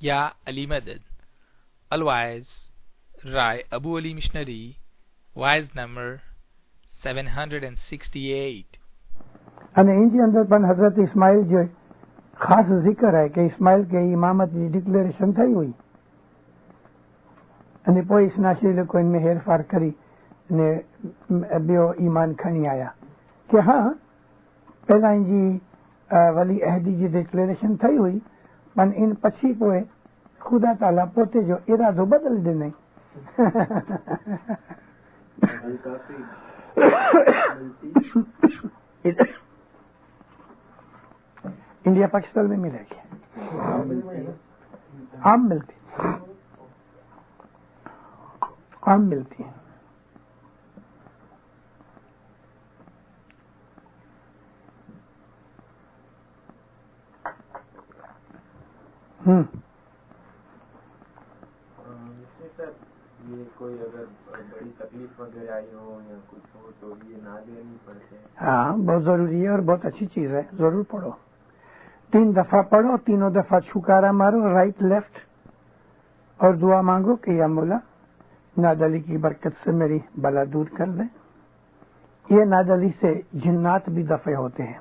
یا علی مدد. Otherwise, write Abu Ali Missionary, wise number 768. અને એની અંદર પણ હઝરત ઇસ્માઇલ જે ખાસ જિકર હે કે ઇસ્માઇલ કે ઇમામતની ડિક્લેરેશન થઈ હોય અને પોઈ સ્નાશી લોકો એમને હેરફાર કરી અને બેઓ ઈમાન ખણી આયા કે હા પહેલા એની વલી અહેદી જે ડિક્લેરેશન થઈ હોય પણ એન પછી પોએ ખુદા તાલા પોતે જો ઇરાદો બદલ દે નહીં. इंडिया पाकिस्तान में मिलेगी, आम मिलती है. یہ کوئی اگر بڑی تکلیف وغیرہ آئی ہو یا کچھ ہو تو یہ نہ دینی پڑتے. ہاں بہت ضروری ہے اور بہت اچھی چیز ہے, ضرور پڑھو. 3 دفعہ پڑھو, تینوں دفعہ چھکارا مارو رائٹ لیفٹ اور دعا مانگو کہ یا مولا ناد علی کی برکت سے میری بلا دور کر دے. یہ ناد علی سے جنات بھی دفع ہوتے ہیں.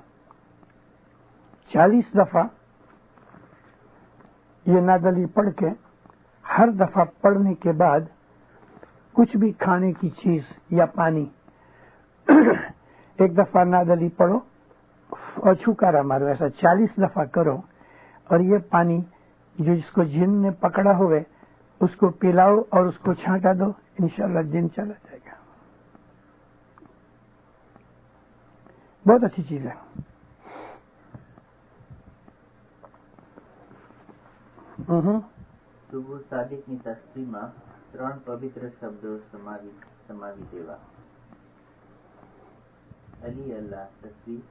40 دفعہ یہ ناد علی پڑھ کے ہر دفعہ پڑھنے کے بعد کچھ بھی کھانے کی چیز یا پانی ایک دفعہ ناد علی پڑھو اور چھکارا مارو. ایسا 40 دفعہ کرو اور یہ پانی جو جس کو جن نے پکڑا ہوئے اس کو پلاؤ اور اس کو چھانٹا دو, انشاءاللہ جن چلا جائے گا. بہت اچھی چیز ہے. સુબુ સાદિકની તસ્વીરમાં 3 પવિત્ર શબ્દો સમાવી દેવા. અલી અલ્લાહ તસ્વીર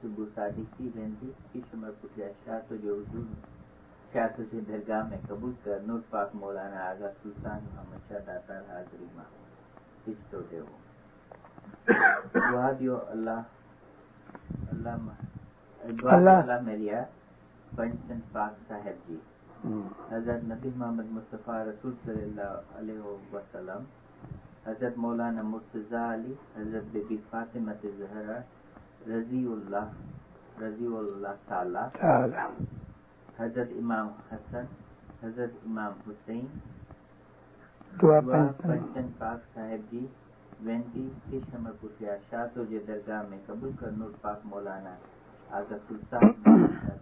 સુબુ સાદિકથી વેંદી કિશમર પુત્યા શાતો જો હુજૂર शातो से दरगाह में कबूल कर नूर पाक मौलाना आगा सुल्तान मोहम्मद शाह दाता हाजरी मां किस्तो देवो. दुआ दियो अल्लाह मेरिया पंचन पाक साहेब जी, हजरत नबी मोहम्मद मुस्तफ़ा रसूल सल्लल्लाहु अलैहि वसल्लम, हजरत मौलाना मुर्तजा अली, हजरत बेबी फातिमा ज़हरा रज़ियल्लाहु ताला, हजरत इमाम हसन, हजरत इमाम हुसैन. दुआ पंचन पाक साहेब जी वेंदी किशमर पुत्या शातो जे दरगाह में कबूल कर नूर पाक मौलाना आगा सुल्तान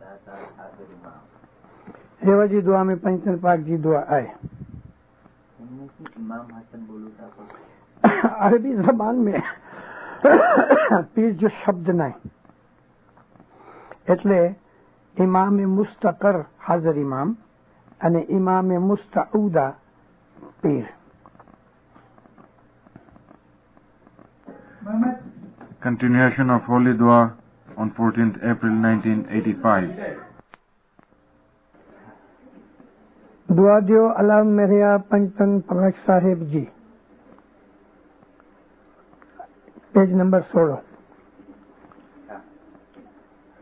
दाता हाजिर इमाम. रेवा जी दुआ में पंचन पाक जी दुआ आए. इनमें से इमाम हसन बोलू था अरबी जबान में पीर जो शब्द नहीं એટલે ઇમામ મુસ્તકર હાજર ઇમામ અને ઇમામ મુસ્તઉદા પીર. Continuation of Holy Dua on 14th April 1985. दुआ दियो अल्लाह मेरिया पंचतन पाक साहेब जी, पेज नंबर 16.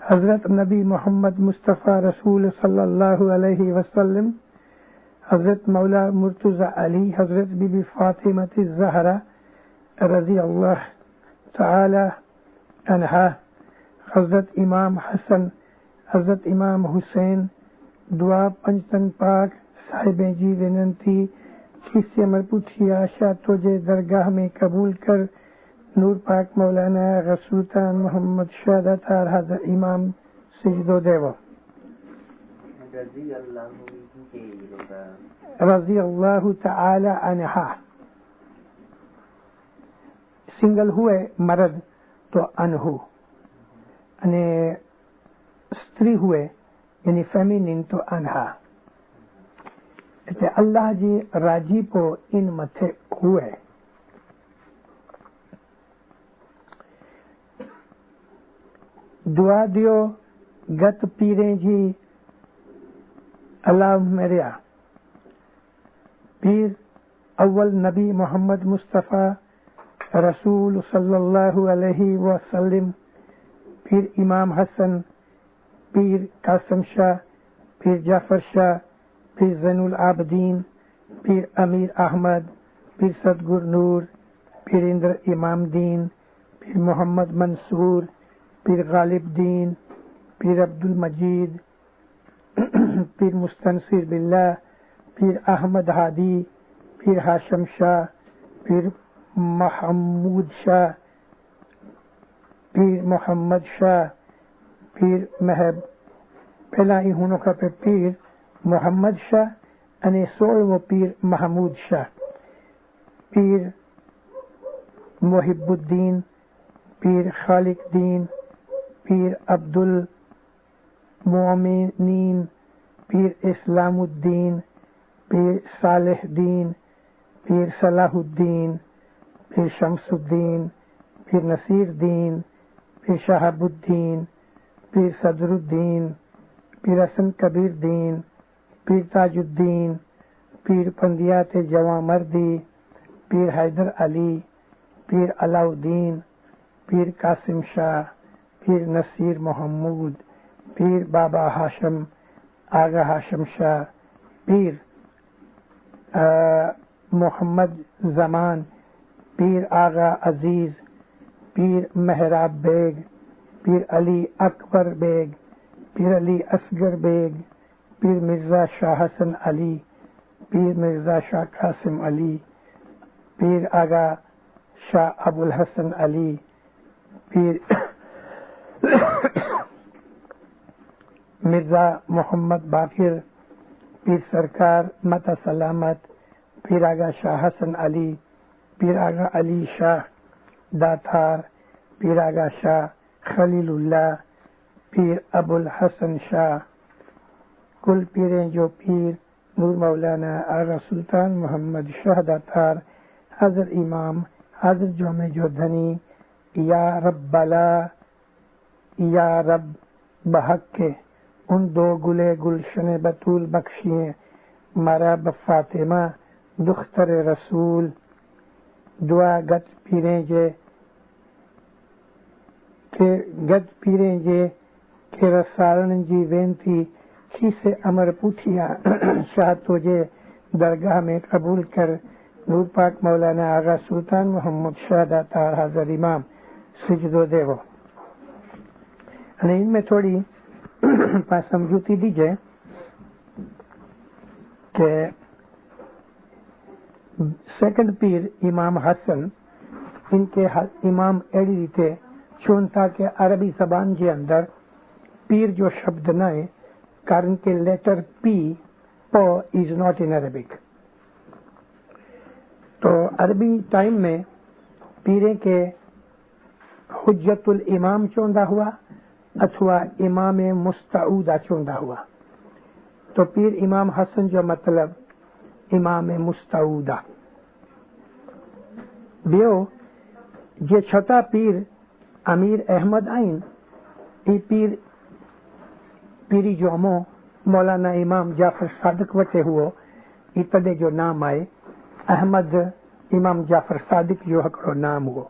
हजरत नबी मोहम्मद मुस्तफ़ा रसूल सल्लल्लाहु अलैहि वसल्लम, हजरत मौला मुर्तज़ा अली, हजरत बीबी फातिमा ज़हरा रज़ी अल्लाह ताला अन्हा, हजरत इमाम हसन, हजरत इमाम हुसैन. दुआ पंचतन पाक साहिबे जी विनंती किसी अमर पूछिया शातो जे दरगाह में कबूल कर नूर पाक मौलाना सुल्तान मोहम्मद शाह दाता हाजर इमाम सिजदो देवो. रज़ी अल्लाह ताला अन्हा. सिंगल हुए मर्द तो अनहु અને સ્ત્રી हुए यानी फेमिनिन तो अनहा. એટલે અલ્લાહજી રાજીપો ઇન મથે હુએ. दुआ दियो गत पीरे जी अल्लाह मेरिया पीर अव्वल नबी मोहम्मद मुस्तफ़ा रसूल सल्लल्लाहु अलैहि वसल्लम, पीर इमाम हसन, पीर कासम शाह, पीर जाफर शाह, پیر زین العابدین، پیر امیر احمد، پیر صدگر نور، پیر اندر امام دین، پیر محمد منصور، پیر غالب دین، پیر عبد المجید، پیر مستنصر باللہ، پیر احمد ہادی، پیر ہاشم شاہ، پیر محمود شاہ، پیر محمد شاہ، پیر محب پہلا ہی ہونوں کا پیر محمد شاہ અને 16 پیر محمود شاہ، پیر محب الدین، پیر خالق دین، پیر عبد المؤمنین، پیر اسلام الدین، پیر صالح دین، پیر صلاح الدین، پیر شمس الدین، پیر نصیر دین، پیر شہاب الدین، پیر صدر الدین، پیر حسن کبیر دین، پیر تاج الدین، پیر پندیات جواں مردی، پیر حیدر علی، پیر علاء الدین، پیر قاسم شاہ، پیر نصیر محمود، پیر بابا ہاشم، آغا ہاشم شاہ، پیر محمد زمان، پیر آغا عزیز، پیر مہراب بیگ، پیر علی اکبر بیگ، پیر علی اصغر بیگ، پیر مرزا شاہ حسن علی، پیر مرزا شاہ قاسم علی، پیر آغا شاہ ابو الحسن علی، پیر مرزا محمد باقر، پیر سرکار متا سلامت، پیر آغا شاہ حسن علی، پیر آغا علی شاہ داتار، پیر آغا شاہ خلیل اللہ، پیر ابو الحسن شاہ، کل پیریں جو پیر نور مولانا آغا سلطان محمد شاہ داتار، حضرت امام حضرت جامع جودھنی، یا رب بلا یا رب بحق کے ان دو گلے گلشن بطول بخشیے مارا بفاطمہ دختر رسول، دعا گت پیریں جے کہ رسالن جی وینتی کھی سے امر پوچھیا شاہ تجھے درگاہ میں قبول کر، نور پاک مولانا آغا سلطان محمد شاہ داتار حضرت امام سجدو دیو. ان میں تھوڑی سمجھوتی دیجیے کہ سیکنڈ پیر امام حسن ان کے امام ایڑی ریتے چونتا کہ عربی زبان کے اندر پیر جو شبد نہ ہے کارن کے لیٹر پی پو از ناٹ ان عربک، تو عربی ٹائم میں پیرے کے حجت الامام چوندا ہوا اتھوا امام مستعودہ چوندا ہوا، تو پیر امام حسن جو مطلب امام مستعودہ. بیو جے چھتا پیر امیر احمد آئین ای پیری جو ہمو مولانا امام جعفر صادق وٹے ہو ای تدے جو نام آئے احمد امام جعفر صادق جو ہکڑو نام ہو.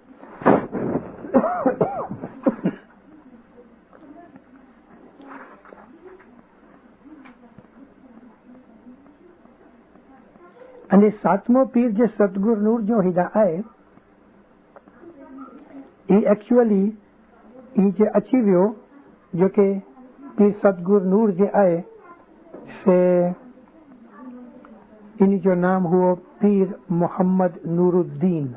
અને સાતમો પીર જે સતગુર નૂર જો હિદા આए એ एक्चुअली એ જે અચી વિયો जो કે પીર સતગુર નૂર જે આए से इनी जो नाम हुओ पीर मोहम्मद नूरुद्दीन.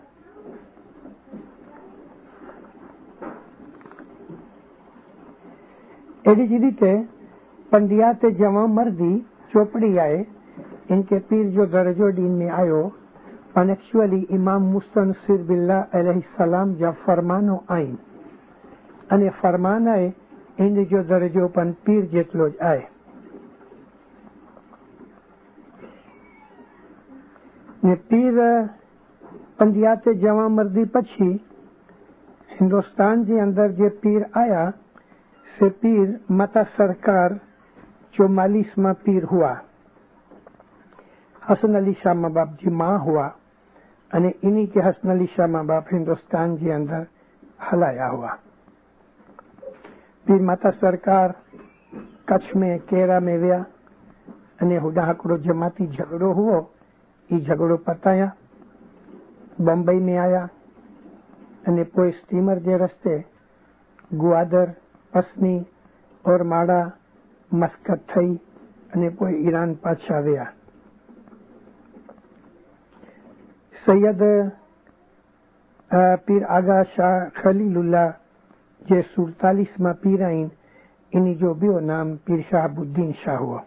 एडी जी रीते पंडियात जवां मर्दी चोपड़ी आए इनके पीर जो दर्जो दीन में आयो पण एक्चुअली इमाम मुस्तनसिर बिल्लाह अलैहि सलाम जा फरमानो आइन अने फरमान आए इन जो दर्जो पण पीर जेटलो ज आए. ने पीर पंडियात जवां मर्दी पछी हिंदुस्तान जे अंदर जे पीर आया से पीर मता सरकार 44 में पीर हुआ. हसन अली शाह माँ बाप जी माँ हुआ अने इन्हीं के हसन अली शाह माँ बाप हिंदुस्तान के अंदर हलाया हुआ. पीर माता सरकार कच्छ में केरा में विया અને હોડા हिकिड़ो जमाती झगड़ो हुओ, ये झगड़ो पताया, बम्बई में आया અને પોઈ સ્ટીમર જે રસ્તે ગ્વાદર, પસની और माड़ा मस्कत थई અને પોઈ ईरान पाछा આવ્યા। सैयद पीर आगा शाह खलीलुल्लाह जे 47 में पीर आइन, इनी जो बियो नाम पीर शहाबुद्दीन शाह हुआ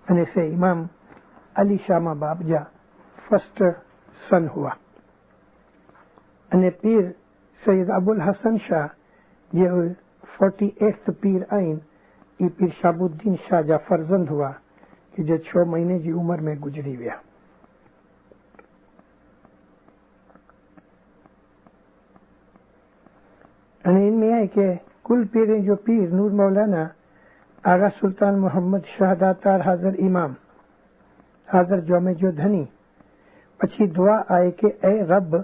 અને से इमाम अली शाह मा बापजा फर्स्ट सन हुआ। અને પીર સૈયદ અબુલ હસન શાહ જે 48th पीर आइन, ये पीर शहाबुद्दीन शाह जा फर्जंद हुआ कि जो 6 महीने की उम्र में गुजरी गया। इनमें है कि कुल पीरें जो पीर नूर मौलाना आगा सुल्तान मोहम्मद शहादातार हाजर इमाम हाजर जोमे जो धनी, पछी दुआ आए कि ए रब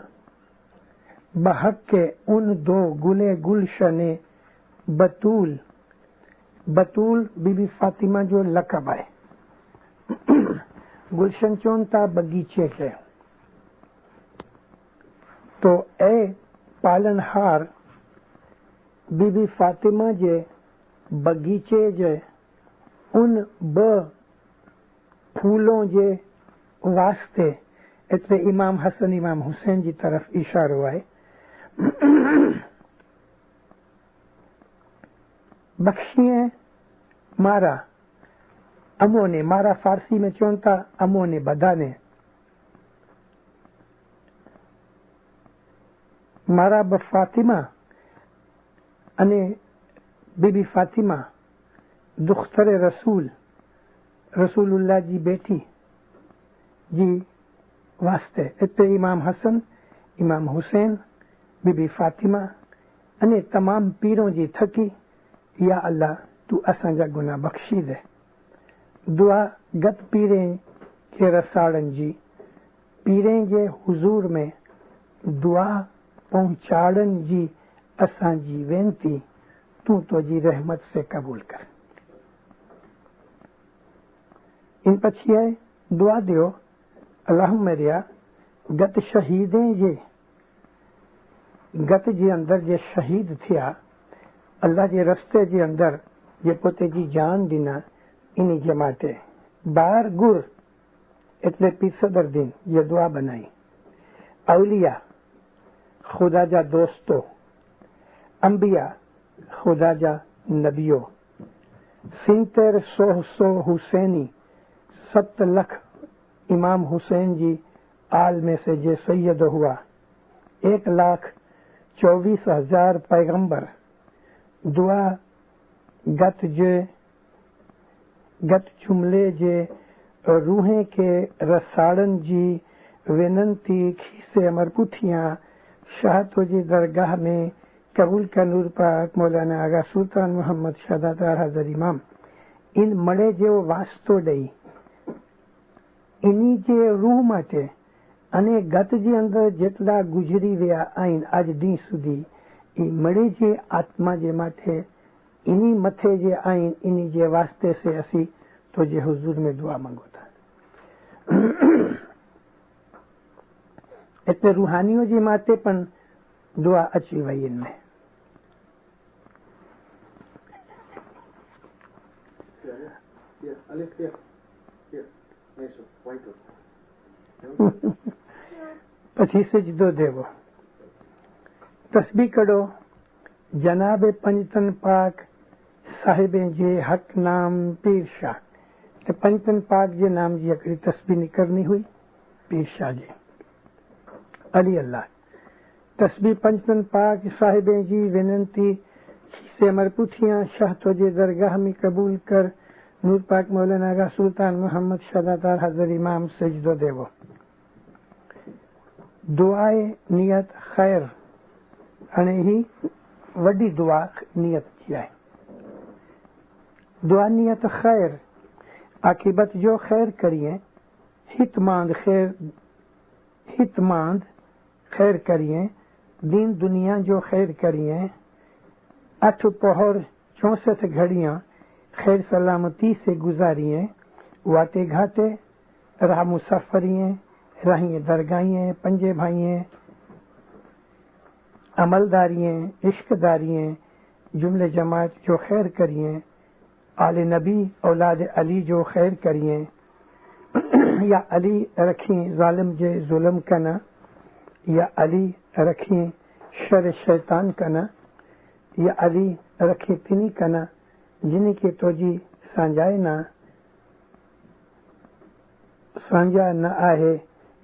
बहक के उन दो गुले गुलशने बतूल, बतूल बीबी फातिमा जो लकब है, गुलशन चोनता बगीचे के, तो ए पालनहार बीबी फातिमा जे बगीचे जे उन ब फूलों जे वास्ते, इतने इमाम हसन इमाम हुसैन जी तरफ इशारो है। बख्शिए मारा अमोने, मारा फारसी में चौंता अमोने बदाने, मारा ब फातिमा अने बीबी फातिमा दुख्तरे रसूल रसूलुल्लाह जी बेटी जी वास्ते, इतने इमाम हसन इमाम हुसैन बीबी फातिमा अने तमाम पीरों जी थकी, या अल्लाह तू असांजा गुनाह बख्शी दे। दुआ गत पीरें के रसाड़न जी, पीरें जे हुजूर में दुआ पहुंचाड़न जी असांजी वेनती तू तो जी रहमत से कबूल कर। इन पछी है दुआ दियो अल्लाह मेरिया गत शहीदें जे गत जे अंदर जे शहीद थिया अल्लाह जे रस्ते जे अंदर जे पोते जी जान दिना, इनी जे माटे बार गुर एटले पीर सदरुद्दीन ये दुआ बनाई। औलिया खुदा जा दोस्तों, अंबिया खुदा जा नबियो, 7300 हुसैनी 7 लाख इमाम हुसैन जी आल में से जे सैयद हुआ, 1,24,000 पैगंबर, दुआ गत जुमले जे रूहें के रसाड़न जी विनंती खीसे अमर पुठियां शाहतो जी दरगाह में कबूल का नूर पाक मौलाना आगा सुल्तान मोहम्मद शहादातार हाजर इमाम, इन मड़े जेवो वास्तो दई इनी जे रूह माटे अने गत जे अंदर जेटला गुजरी वया आइन आज दी सुधी, ई मड़े जे आत्मा जे माटे इनी मथे जे आइन इनी जे वास्ते से असी तो जे हुजूर में दुआ मांगो था। इतने रूहानियों जे माटे पण दुआ अची वई इनमें। पछी सिजदो देवो, तस्बीह करो जनाब पंजतन पाक साहिबे जे हक नाम पीर शाह, ते पंजतन पाक जे नाम जी हिकिड़ी तस्बीह निकरनी हुई पीर शाह जी अली अल्लाह। तस्बीह पंजतन पाक साहिबे जी विनंती से अमर पुठियां शाह तो जे दरगाह में कबूल कर नूर पाक मौलाना आगा सुल्तान मोहम्मद शहादातार हाजर इमाम सजदो देवो। दुआए नियत खैर अने ही वडी दुआ नियत किया है। दुआ नियत खैर आकिबत जो खैर करिए, हितमांद खैर करिए, दीन दुनिया जो खैर करिए, 8 पहर 64 घड़ियां خیر سلامتی سے گزاریے واٹے گھاٹے راہ مسافریے راہیں درگاہیں پنجے بھائییں عملدارییں عشق دارییں جملے جماعت جو خیر کریے آل نبی اولاد علی جو خیر کریے یا علی رکھیں ظالم جے ظلم کنا یا علی رکھیں شر شیطان کنا یا علی رکھیں تنی کنا جنہیں کے توجی سانجا نہ آہے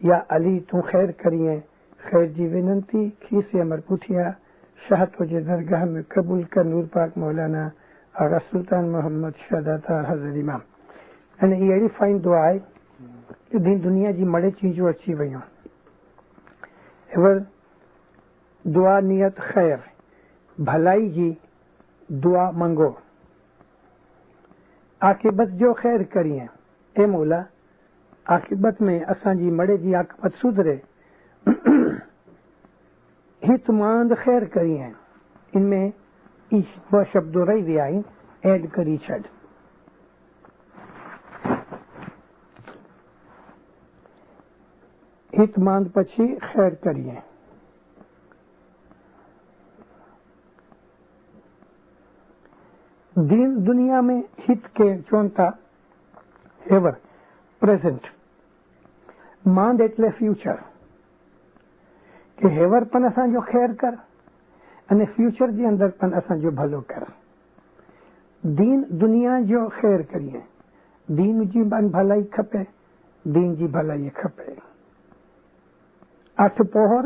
یا علی تو خیر کریے خیر جی وننتی کھیسے امر پوٹھیا شاہ تجھے درگاہ میں قبول کر نور پاک مولانا آغا سلطان محمد شہداتا حضرت امام یعنی یہ ایڈی فائن دعا ہے کہ دین دنیا جی مڑے چیزوں اچھی ویوں ایور دعا نیت خیر بھلائی جی دعا منگو عاقبت جو خیر کریے اے مولا عاقبت میں اساں جی مڑے جی عاقبت سدھرے ہتماند خیر کری ہیں ان میں وہ شبد رہی بھی آئی ایڈ کری چھڑ ہتماند پچھی خیر کری ہیں دین دنیا میں ہت کے چونتا ایور پریزنٹ ماند ایٹلے فیوچر کہ ہیور پن اساں جو خیر کر انے فیوچر جی اندر پن اساں جو بھلو کر دین دنیا جو خیر کریے دین جی بن بھلائی کھپے دین جی بھلائی کھپے 8 پوہر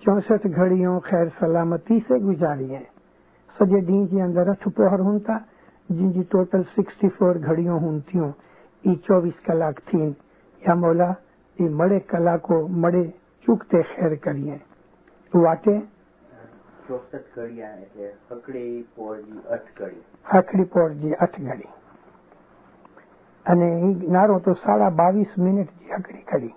64 گھڑیوں خیر سلامتی سے گزاریے سجے دین جی اندر 8 پوہر ہونتا جن جی ٹوٹل 64 گھڑیوں ہونتیوں ای 24 کلاک تھین یا مولا ای مڑے کلاکو مڑے چکتے خیر کریے واٹے 64 گھڑیاں ہے ہکڑی پور جی 8 گھڑی ہکڑی پور جی 8 گھڑی અને નારો તો 22.5 મિનિટ जी હકડી ઘડી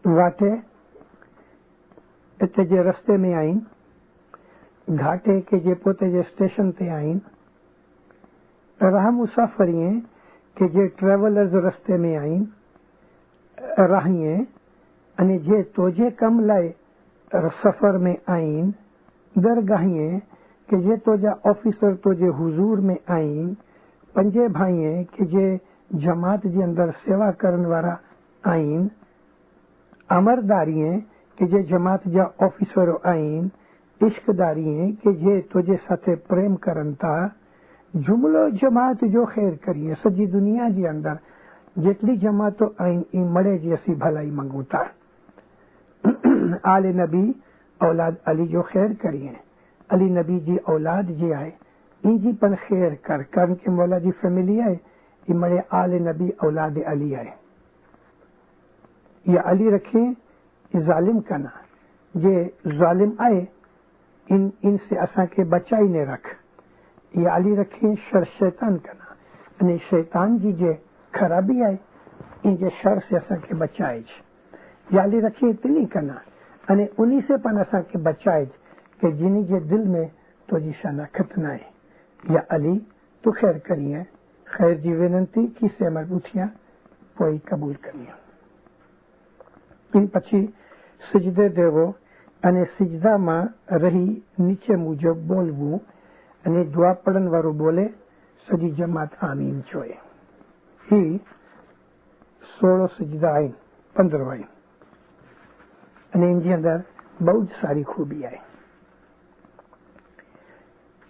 वाटे इते जे रस्ते में आइन घाटे के जे पोते जे स्टेशन ते आइन राह मुसाफरिए के जे ट्रेवलर्स रस्ते में आइन राहिए अने जे तोजे कम लाए सफर में आइन दरगाहिए के जे तोजा ऑफिसर तोजे हुजूर में आइन पंजे भाइए के जे जमात जे अंदर सेवा करन वारा आइन अमरदारिए के जे जमात जा ऑफिसरो आइन इश्कदारिए के जे तोजे साथे प्रेम करन ता जुमलो जमात जो खैर करिए सजी दुनिया जे अंदर जेटली जमातो आइन ई मड़े जी असी भलाई मंगूता आले नबी औलाद अली जो खैर करिए अली नबी जी औलाद जी आए इन जी पन खैर कर करन के मौला जी फैमिली आए ई मड़े आले नबी औलाद अली आए ये अली रखे जालिम कना जे जालिम आए इनसे असा के बचाई ने रख ये अली रखे शर शैतान कना अने शैतान जी जे खराबी आए इन जे शर से असा के बचाए या अली रखे इतनी कना अने उन्हीं से पन असा के बचाए कि जिन्हीं जे दिल में तो जी शनाखत ना है या अली तो खैर करिए खैर जी विनंती की से मर उठिया कोई कबूल करिए इन पछी सिजदे देवो अने सिजदा में रही नीचे मुजब बोलवू अने दुआ पढ़न वारो बोले सजी जमात आमीन चोए ही 16 सिजदा आइन 15 आइन अने इन जे अंदर बहुत सारी खूबी आई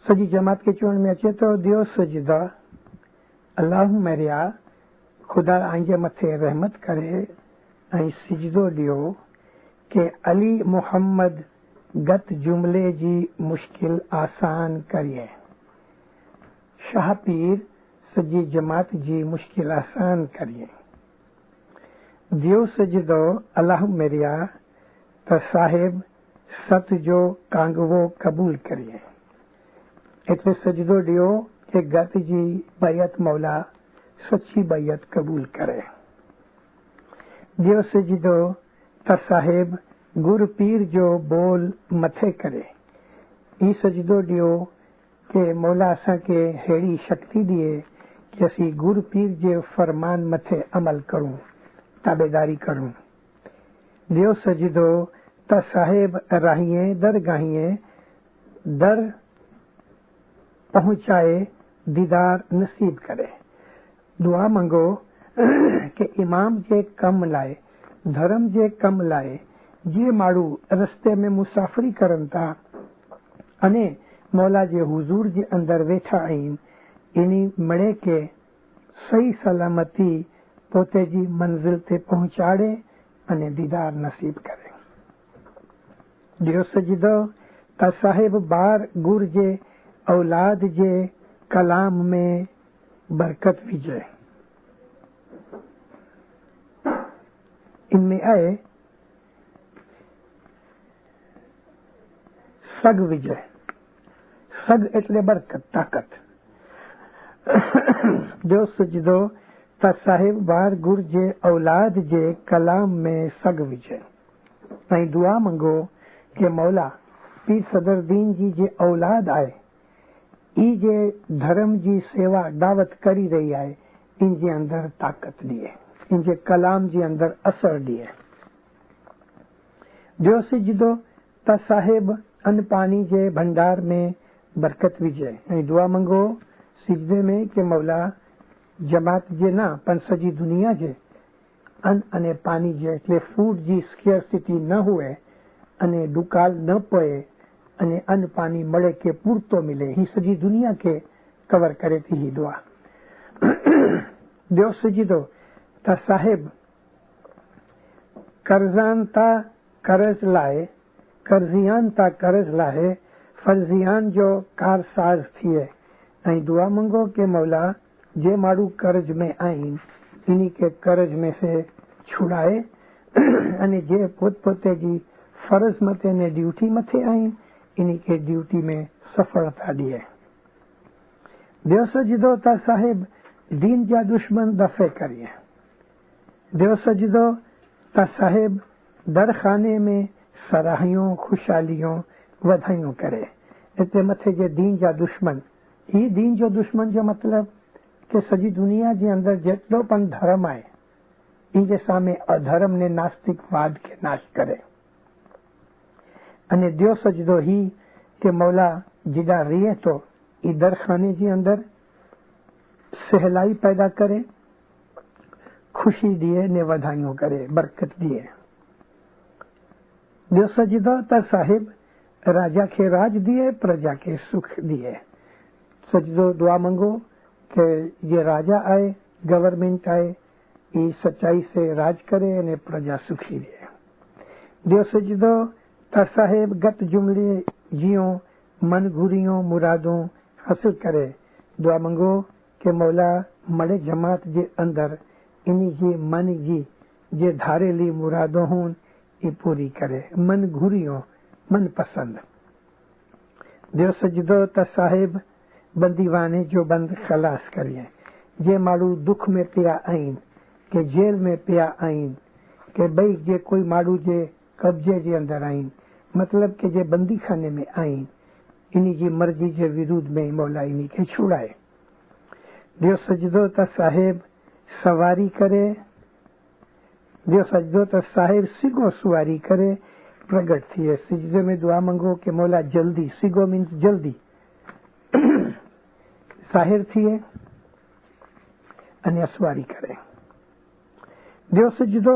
सजी जमात के चुन में अचे तो दियो सजदा अल्लाह मेरिया खुदा आंजे मथे रहमत करे ऐं सिजदो दियो के अली मोहम्मद गत जुमले जी मुश्किल आसान करिए शाह पीर सजी जमात जी मुश्किल आसान करिए दियो सजदो अल्लाह मेरिया त साहिब सत जो कांगवो कबूल करिए એટલે સજદો दियो के गत जी बैयत मौला सच्ची बैयत कबूल करे दियो सजदो त साहिब गुर पीर जो बोल मथे करे। ई सजदो ॾियो कि मौला असांखे अहिड़ी शक्ति ॾिए कि असीं गुर पीर जे फरमान मथे अमल करूं, ताबेदारी करूं। ॾियो सजदो त साहिब राहीअ दरगाहीअ दर पहुंचाए दीदार नसीब करे। दुआ मंगो कि इमाम जे कम लाइ, धर्म जे कम लाइ जीअं माण्हू रस्ते में मुसाफ़िरी करनि था अने मौला जे हुज़ूर जे अंदरि वेठा आहिनि, इन्ही मणे खे सही सलामती पोते जी मंज़िल ते पहुचाड़े अने दीदार नसीब करे। ॾियो सजदो त साहिब बार गुर जे औलाद जे कलाम में बरकत विझे। इनमें आहे सग विजय। सग એટલે બરકત, તાકત। ॾियो सजदो त साहिब बार गुर जे औलाद जे कलाम में सग विझे। ऐं दुआ मंगो कि मौला पीर सदरुद्दीन जी जे औलाद आहे, ई जे धर्म जी सेवा दावत करी रही आहे, इन जे अंदर ताकत ॾिए, इन जे कलाम जे अंदर असर ॾिए। ॾियो सजदो त साहिब अन पानी जे भंडार में बरकत विझे। ऐं दुआ मंगो सिजदे में कि मौला जमात जे न पर सॼी दुनिया जे अन अने पानी जे એટલે ફૂડ जी સ્કેર્સિટી ન हुए અને દુકાળ ન પए અને અન્ન પાણી મળે કે પૂરતો મિલે, ही सॼी दुनिया के कवर करे थी ही दुआ। ॿियो सजदो त साहिब कर्ज़ान ता कर्ज़ लाए, कर्ज़ियान ता कर्ज़ लाए फर्जियान जो कारसाज थिए। ऐं दुआ मंगो कि मौला जे माण्हू कर्ज में आहिनि इन्ही के कर्ज में से छुड़ाए अने जे पोत पोते जी फर्ज मथे ने ड्यूटी मथे आहिनि इन्ही के ड्यूटी में सफलता ॾिए। ॿियो सजदो त साहिब दीन जा दुश्मन दफ़े करिए। ॿियो सजदो त साहिब दरखाने में सराहियूं, खुशहालियूं, वधायूं करे। हिते मथे जे दीन जा दुश्मन, ही दीन जो दुश्मन जो मतलब कि सॼी दुनिया जे अंदर जेतिरो पण धर्म आहे इन जे सामे अधर्म ने नास्तिकवाद के नाश करे। अने ॾियो सजदो ही कि मौला जिदा रिए तो ई दरखाने जे अंदर सहलाई पैदा करे, खुशी ॾिए ने वधायूं करे, बरकत ॾिए। ॿियो सजदो त साहिब राजा के राज दिए, प्रजा के सुख दिए। सजदो दुआ मंगो कि ये राजा आए, गवर्नमेंट आए, ये सच्चाई से राज करे ने प्रजा सुखी रहे। ॿियो सजदो त साहिब गत जुमले जियों मन घुरियों मुरादों हासिल करे। दुआ मंगो कि मौला मड़े जमात जे अंदर इन्ही जी मन जी जे धारेली मुरादों हुन ये पूरी करे, मन घुरियों, मन पसंद। ॿियो सजदो त साहिब बंदीवाने जो बंद खलास करिए। जे माण्हू दुख में पिया आहिनि, के जेल में पिया आहिनि, के ॿई जे कोई माण्हू जे कब्जे जे अंदर आहिनि, मतलब कि जे बंदी खाने में आहिनि, इन्ही जी मर्जी जे विरुद्ध में मौला इन्ही खे छुड़ाए। ॿियो सजदो त साहिब सवारी करे। ॿियो सजदो त साहिब सिगो सुवारी करे प्रगट थिए। सिजदे में दुआ मंगो कि मौला जल्दी, सिगो मीन्स जल्दी, ज़ाहिर थिए अने असवारी करे। ॿियो सजदो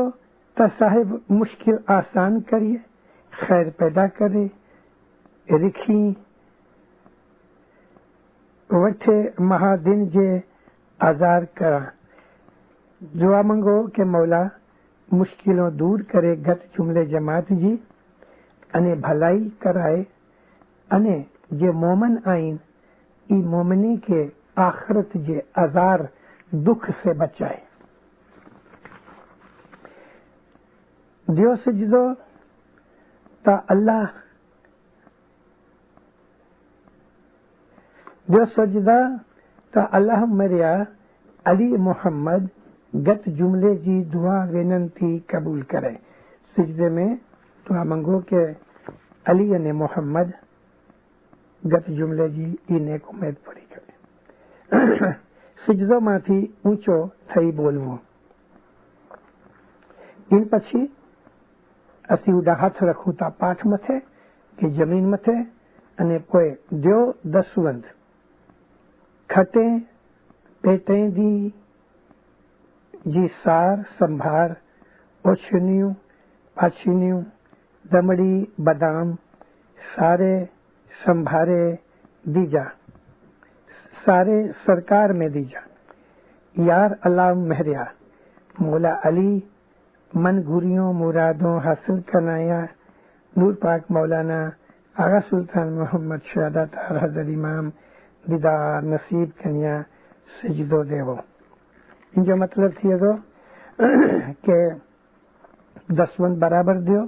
त साहिब मुश्किल आसान करिए, खैर पैदा करे, रिखी वठे महादिन जे आज़ार करा। दुआ मंगो कि मौला मुश्किलों दूर करे गत जुमले जमात जी अने भलाई कराए अने जे मोमन आइन ई मोमनी के आखिरत जे आज़ार दुख से बचाए। दियो सजदो ता अल्लाह, दियो सजदा ता अल्लाह मरिया अली मोहम्मद गत जुमले जी दुआ वेनती कबूल करे। सिजदे में دعا منگو کہ علی نے محمد ગત જુમલે જી ઈ નેક ઉમેદ પૂરી કરે. સિજદોમાંથી ઊંચો થઈ બોલવું. ઇન પછી અસી ઉડા હાથ રખું તા પાઠ મથે કે જમીન મથે અને પોએ દ્યો દસવંત ખટે પેટે જી સાર સંભાર ઓછન્યું પાછન્યું દમડી બદામ સારે संभारे दीजा सारे सरकार में दीजा यार अल्लाह महरिया मौला अली मन गुरियों मुरादों हासिल करनाया नूर पाक मौलाना आगा सुल्तान मोहम्मद शहादत हजरत इमाम दीदार नसीब कन्या सजदो देवो. इन जो मतलब थी तो के दसवंत बराबर दियो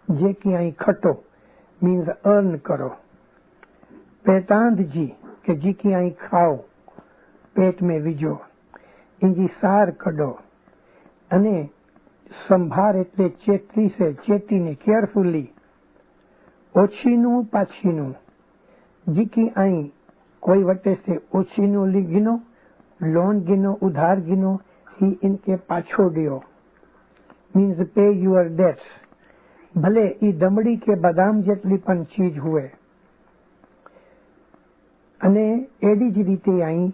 जे की आई खटो मीन्स अर्न करो. पेटांद जी के जी की आई खाओ पेट में विजो इंजी सार कढो अने संभार एटले चेतरी से चेती ने केयरफुली ओछीनु पाछीनु जी की आई कोई वटे से ओछीनु ली गिनो लोन गिनो उधार गिनो ही इनके पाछो दियो मीन्स पे यूर डेट्स. भले ई दमड़ी के बदाम जेटली पण चीज हुए अने एडी ज रीते आई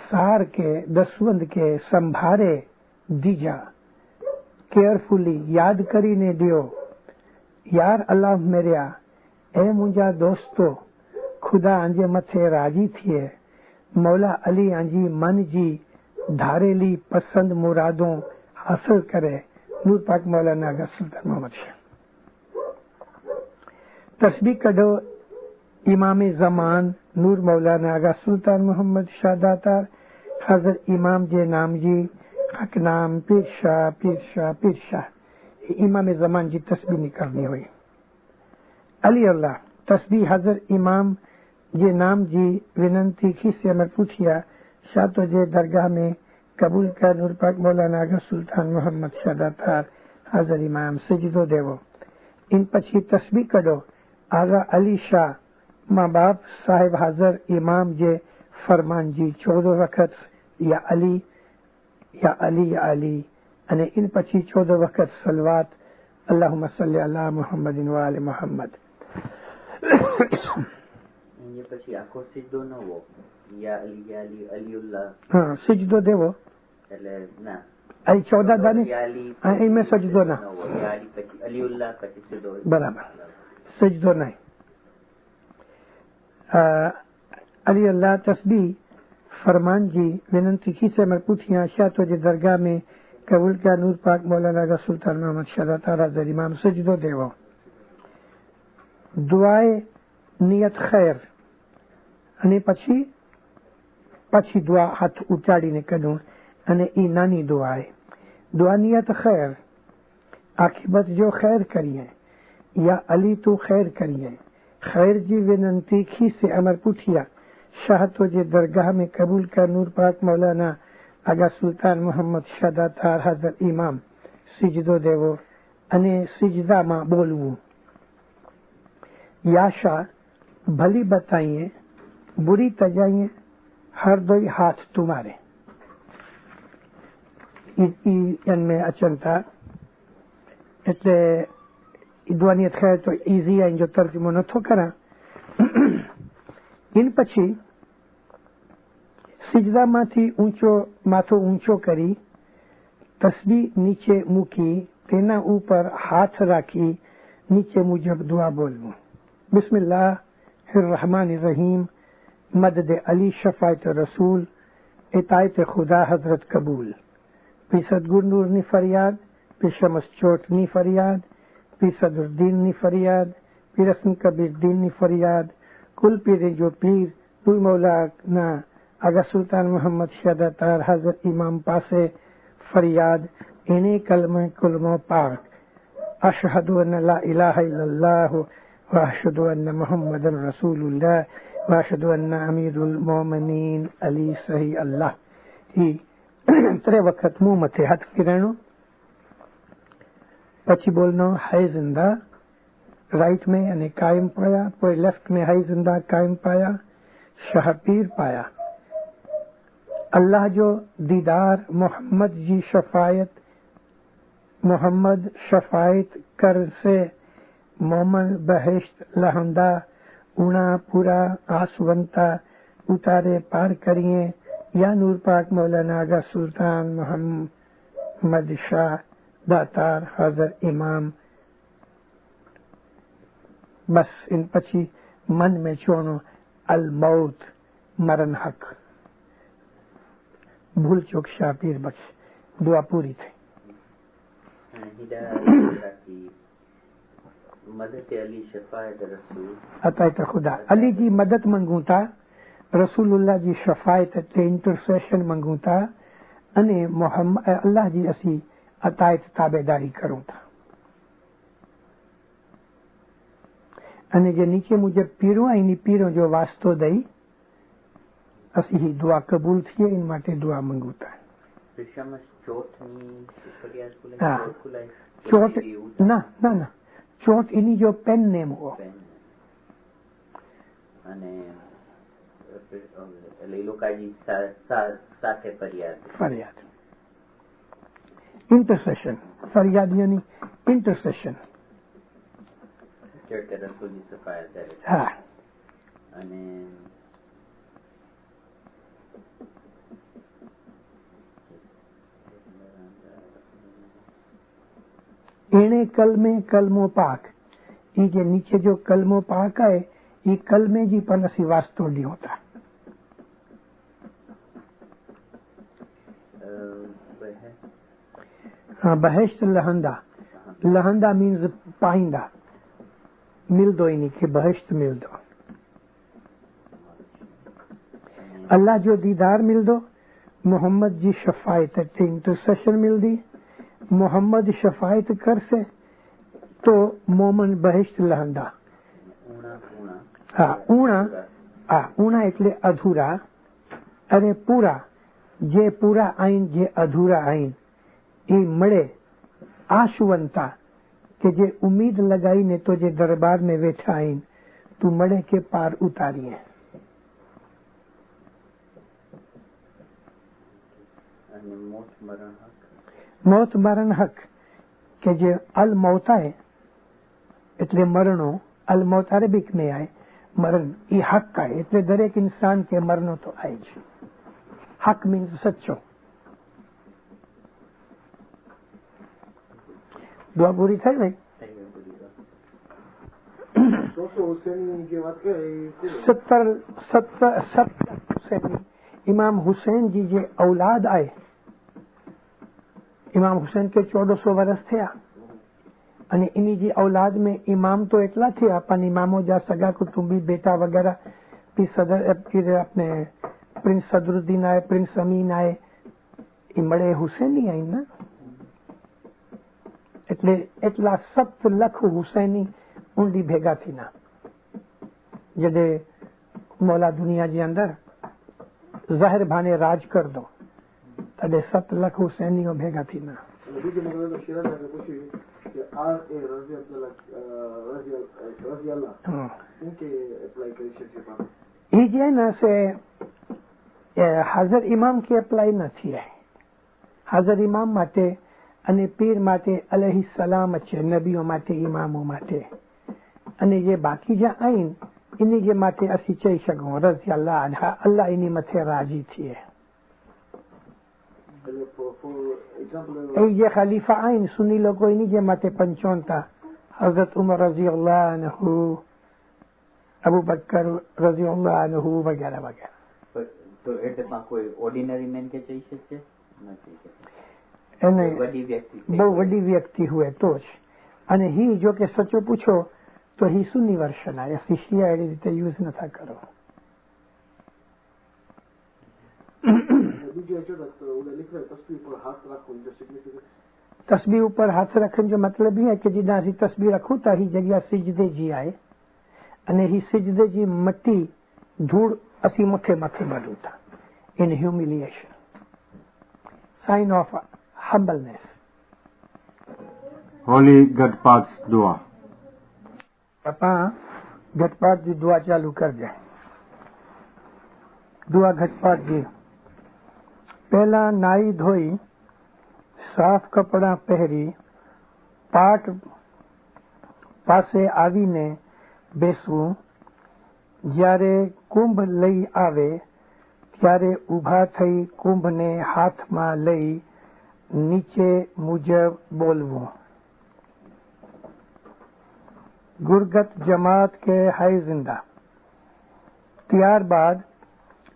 सार के दसवंत के संभारे दीजा केयरफुली याद करीने दियो. यार अल्लाह मेरिया ए मुंजा दोस्तो खुदा आंजे मथे राजी थिए मौला अली आंजी मन जी धारेली पसंद मुरादों हासिल करे. नूर पाक मौलाना आगा सुल्तान मोहम्मद शाह. तस्बीह कढो इमाम ज़मान नूर मौलाना आगा सुल्तान मोहम्मद शाहदातार हजरत इमाम जे नाम जी हक नाम पीर शाह पीर शाह पीर शाह इमाम ज़मान जी तस्बीह निकलनी हुई. अली अल्लाह तस्बीह हजरत इमाम जे नाम जी विनंती खिस्से में पूछिया शाह तो जे दरगाह में कबूल कर नूर पाक मौलाना आगा सुल्तान मोहम्मद शाहदातार हजरत इमाम सजदो देवो. इन पछी तस्बीह कढो आगा अली शाह माँ बाप साहेब हाजर इमाम जे फरमान जी 14 वक्त या अली या अली या अली अने इन पछी 14 वक्त सलवात अल्लाहुम्मा सल्ली अला मुहम्मदिन व आले मुहम्मद. ये પછી આખો સિજદો ન હો યા અલી અલીઉલ્લાહ हाँ सजदो देवो એટલે ના आई 14 दाने इनमें सजदो ना યા અલી પછી અલીઉલ્લાહ પછી સિજદો बराबर सजदो नहीं. अली अल्लाह तस्बीह फरमान जी विनंती की से मैं पूछिया शाह तो जे दरगाह में कबूल का नूर पाक मौलाना का सुल्तान मोहम्मद शाहदात हजरत इमाम सजदो देवो. दुआए नियत खैर અને પછી दुआ हाथ ઉચાડીને કરું અને ઈ નાની દુઆ है. दुआ नियत खैर आखिबत जो खैर करिए या अली तू खैर करिए खैर जी विनंती खी से अमर पूछिया शाह तो जे दरगाह में कबूल कर नूर पाक मौलाना आगा सुल्तान मोहम्मद शाहदातार हजरत इमाम सिजदो देवो अने सिजदा मां बोलवू. या शाह भली बताइए बुरी तजाइए हर दोई हाथ तुम्हारे. इनमें अचनता એટલે ઈદવાની ખૈર તો ઈઝી આ જો તર્જમો નથો કરા. इन પછી સિજદામાંથી ઊંચો માથો ઊંચો કરી તસ્બીહ નીચે મૂકી તેના ઉપર હાથ રાખી નીચે મુજબ દુઆ બોલવું. बिस्मिल्लाहिर्रहमानिर्रहीम मदद अली शफायत रसूल इतायत खुदा हजरत कबूल. पी सदगुर नूर नी फरियाद पी शमस चोट नी फरियाद पी सदरुद्दीन नी फरियाद पी रस्म कबीर दीन नी फरियाद कुल पीरे जो पीर नूर मौलाना आगा सुल्तान मोहम्मद शाहदातार हजरत इमाम पासे फरियाद इन्हें कलमो पाक अशहदु अन्न ला इलाहा इल्लल्लाह व अशहदु अन्न मुहम्मदन रसूलुल्लाह व अशहदु अन्न अमीरुल मोमिनीन अली सही अल्लाह. ही 3 वक्त मुंह मथे हाथ फिराणो પછી બોલનો હૈ જિંદા રાઈટ में અને કાયમ પાયા, કોઈ લેफ्ट में હૈ જિંદા કાયમ પાયા, શાહ પીર पाया। अल्लाह जो दीदार मोहम्मद जी शफायत, मोहम्मद शफायत कर से मोमन बहिश्त लहंदा ऊणा पूरा आसवंता उतारे पार करिए या नूर पाक मौलाना आगा सुल्तान मोहम्मद शाह दातार हजर इमाम। बस इन पछी मन में चोनो अल मौत मरण हक। भूल चूक शाह पीर बख्श। दुआ पूरी थी। मदद अली शफायत रसूल अतायत खुदा अली जी मदद मंगू था, रसूलुल्लाह जी शफायत ते इंटरसेशन मंगू था अने मोहम्मद अल्लाह जी असी अतायत ताबेदारी करूं था। अने जे नीचे मुजब पीरो एनी पीरो जो वास्तो दई असी ही दुआ कबूल थी इन माटे दुआ मंगू था। चोट ना ना ना चोट इनी जो पेन नेम हो અને લોકાજી સાથે फरियाद इंटरसेशन फरियाद यानी इंटरसेशन ચડતે રસૂલની સફાયત કરે हाँ અને एने कलमे कलमो पाक ये जे नीचे जो कलमो पाक है ये कलमे जी पण असी वास्तो नहीं होता। हाँ बहिश्त लहंदा लहंदा मीन्स पाइंदा मिल दो इन्हीं के बहिश्त मिल दो। अल्लाह जो दीदार मिल दो मोहम्मद जी शफायत इंटरसेशन मिल दी मोहम्मद शफायत कर से तो मोमन बहिश्त लहंदा हाँ ऊणा એટલે અધૂરા અને પૂરા જે પૂરા આઈન જે અધૂરા આઈન એ મળે આશુવંતા કે જે ઉમ્મીદ લગાઈને તો જે દરબાર में વેઠા આઈન તું મળે કે પાર ઉતારીએ। અને મોત મરણ હક मौत मरण हक के जे अल मौता है એટલે મરણો અલ મૌત અરેબિક में आए मरण ये हक का है એટલે દરેક इंसान के मरणो तो आए છે। हक मीन्स सच्चो। दुआ पूरी થઈ ભાઈ। सत्तर हुसैनी इमाम हुसैन जी जे औलाद आए इमाम हुसैन के 1400 वर्ष થયા અને इन्हीं जी औलाद में इमाम तो એટલા થયા પણ इमामों जा सगा कुटुंबी बेटा वगैरह भी सदर फिर अपने प्रिंस सदरुद्दीन आए प्रिंस अमीन आए એ મળે હુસૈની આઈ ना એટલે એટલા 7 લાખ હુસૈની ઊંડી ભેગા थी ना जडे मौला दुनिया जी अंदर जाहिर भाने राज कर दो तडे 7 लाख हुसैनियों भेगा थी ना। ये जे ना से हाजर इमाम के अप्लाई न थी है। हाजर इमाम माटे अने पीर माटे अलैहि सलाम छे नबीओ माटे इमामो माटे अने ये बाकी जा आइन इन्हीं जे माटे असी चई शकूं रज़ी अल्लाह अन्हा अल्लाह इन्हीं मथे राजी थी है। ये खलीफा आइन सुनी लोगों इन्हीं जे माटे पंचोन था हजरत उमर रज़ी अल्लाह अन्हु अबू बकर रज़ी अल्लाह अन्हु वगैरह वगैरह। तो એટલે માં કોઈ ઓર્ડિનરી મેન કે ચઈ શકે નથી એને બહુ વડી વ્યક્તિ हुए તો જ અને હી જો કે સચો પૂછો તો હી સુન્ની વર્શન આ શિષ્ય એવી રીતે યુઝ નતા કરો। तस्बीह ऊपर हाथ रखने जो मतलब ही है कि जिदा असी तस्बीह रखूं था ही जगह सिजदे जी आए अने ही सिजदे जी मट्टी धूड़ असी मथे मथे बढूं था in humiliation sign of humbleness. Holy Ghatpat's Dua. ਆਪਾਂ घटपाट की दुआ चालू कर जाए। दुआ घटपाट की पहला नाई धोई साफ कपड़ा पहरी पाट પાસે આવીને બેસવું, જ્યારે કુંભ લઈ આવે ત્યારે ઊભા થઈ કુંભને હાથમાં લઈ નીચે મુજબ બોલવું। ગુરગત જમાત કે હાય જિંદા। ત્યારબાદ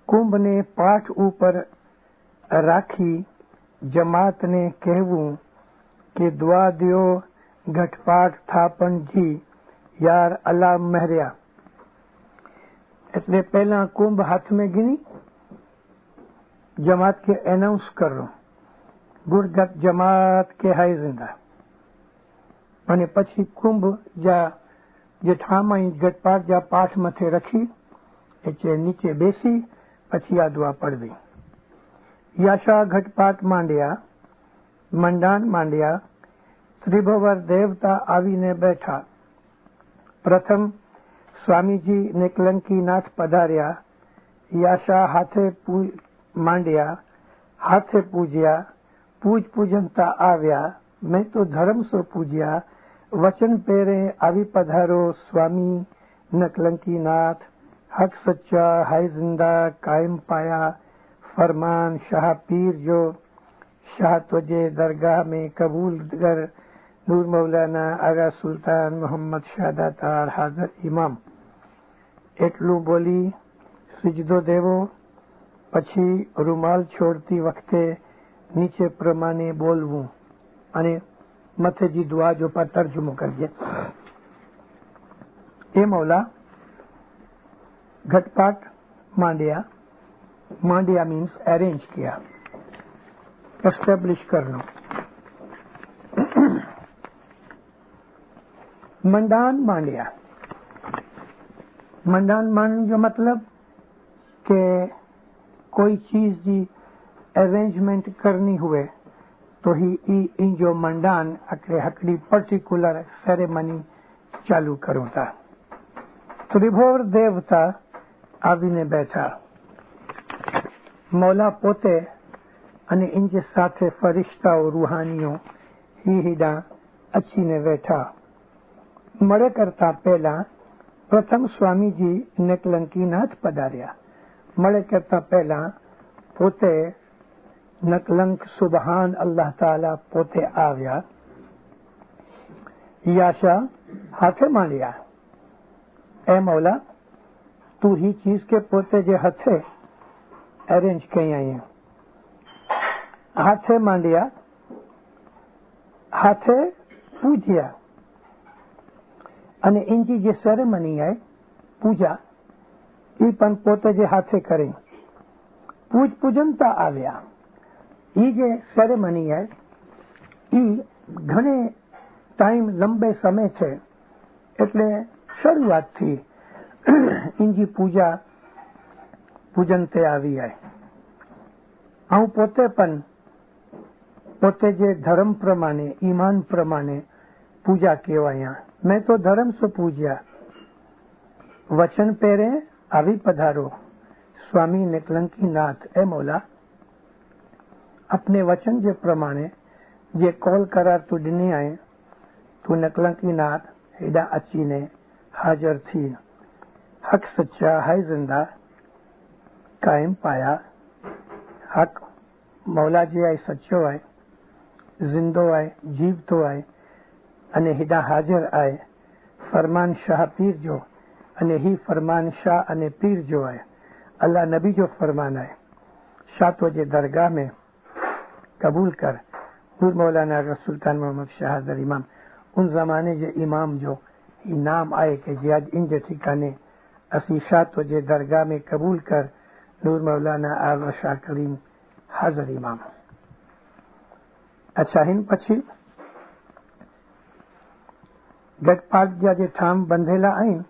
કુંભને પાઠ ઉપર રાખી જમાતને કહેવું કે દુઆ દ્યો ઘટપાટ થાપણજી યાર અલ્લાહ મહેર્યા। એટલે પહેલા કુંભ હાથ में ગીની જમાત के એનાઉન્સ કરો ગુરગત જમાત કે હાય જિંદા। અને પછી કુંભ જે ઠામા ઘટપાટ જ્યાં પાઠ મથે રખી એટલે નીચે બેસી પછી આ દુઆ પડવી। યાશા ઘટપાટ માંડ્યા મંડાન માંડ્યા। ત્રિભુવર દેવતા આવીને બેઠા। પ્રથમ સ્વામીજી નિકલંકીનાથ પધાર્યા। યાશા હાથે માંડ્યા હાથે પૂજ્યા। પૂજનતા આવ્યા। મેં તો ધર્મ સો પૂજ્યા। વચન પેરે આવી પધારો સ્વામી નકલંકીનાથ। હક સચ્ચા હાય જિંદા કાયમ પાયા। ફરમાન શાહ પીર જો શાહ तुझे दरगाह में कबूल कर। नूर मौलाना आगा सुल्तान मोहम्मद शादातार हाजर इमाम। એટલું બોલી સિજદો દેવો। પછી રૂમાલ છોડતી વખતે નીચે પ્રમાણે બોલવું અને મથેજી દુઆ જો પર તર્જમો કરીએ। એ મૌલા घटपाट માંડ્યા। માંડ્યા मीन्स अरेंज किया, एस्टेब्लिश करना। मंडान માંડ્યા। मंडान માંડવું जो मतलब કે कोई चीज जी अरेंजमेंट करनी हुए तो ही इन जो मंडान हकड़ी पर्टिकुलर सेरेमनी चालू करूं था। त्रिभुवर देवता આવીને બેઠા। મૌલા પોતે અને ઇનકે સાથે ફરિશ્તાઓ રૂહાનીઓ હીડા અચીને બેઠા। મળે કરતા પહેલા પ્રથમ સ્વામીજી નકલંકીનાથ પધાર્યા। મળે કરતા પહેલા પોતે નકલંક સુબહાન અલ્લાહ તાલા પોતે આવ્યા। યાશા હાથે માંડ્યા। એ મૌલા तू ही चीज के पोते जे हथे अरेंज कई आई। हाथे માંડ્યા हाथे पूज्या અને ઇનકી જે સેરેમની है पूजा ई पण पोते जे हाथे करे। पूजनता આવ્યા। ई जे सेरेमनी है ई घणे टाइम लंबे समय थे એટલે શરૂઆત थी इनकी पूजा पूजन ते આવી है। હું પોતે પણ પોતે જે ધર્મ પ્રમાણે ઈમાન પ્રમાણે પૂજા કેવાયા। मैं तो धर्म से पूज्या। वचन पेरे આવી पधारो स्वामी निकलंकीनाथ। ए मौला अपने वचन जे प्रमाणे जे कॉल करार तू ॾिनी आहे तू निकलंकीनाथ हेॾा अचीने हाज़िर थी। हक सच्चा है जिंदा कायम पाया। हक मौला जी आहे सच्चो आहे जिंदो आहे जीवतो आहे અને હિડા હાજર આય। ફરમાન શાહ પીર જો અને ही फरमान शाह અને पीर जो है अल्लाह नबी जो फरमान है शाह तुझे दरगाह में कबूल कर। नूर मौलाना सुल्तान मोहम्मद शाह इमाम उन जमाने जे इमाम जो ही नाम आए कि जे अज इन जे ठिकाने असी शाह तुझे दरगाह में कबूल कर। नूर मौलाना आगा शाह करीम हाजर इमाम। अच्छा हिन પછી घटपाट जा जे ठाम बंधेला आहिनि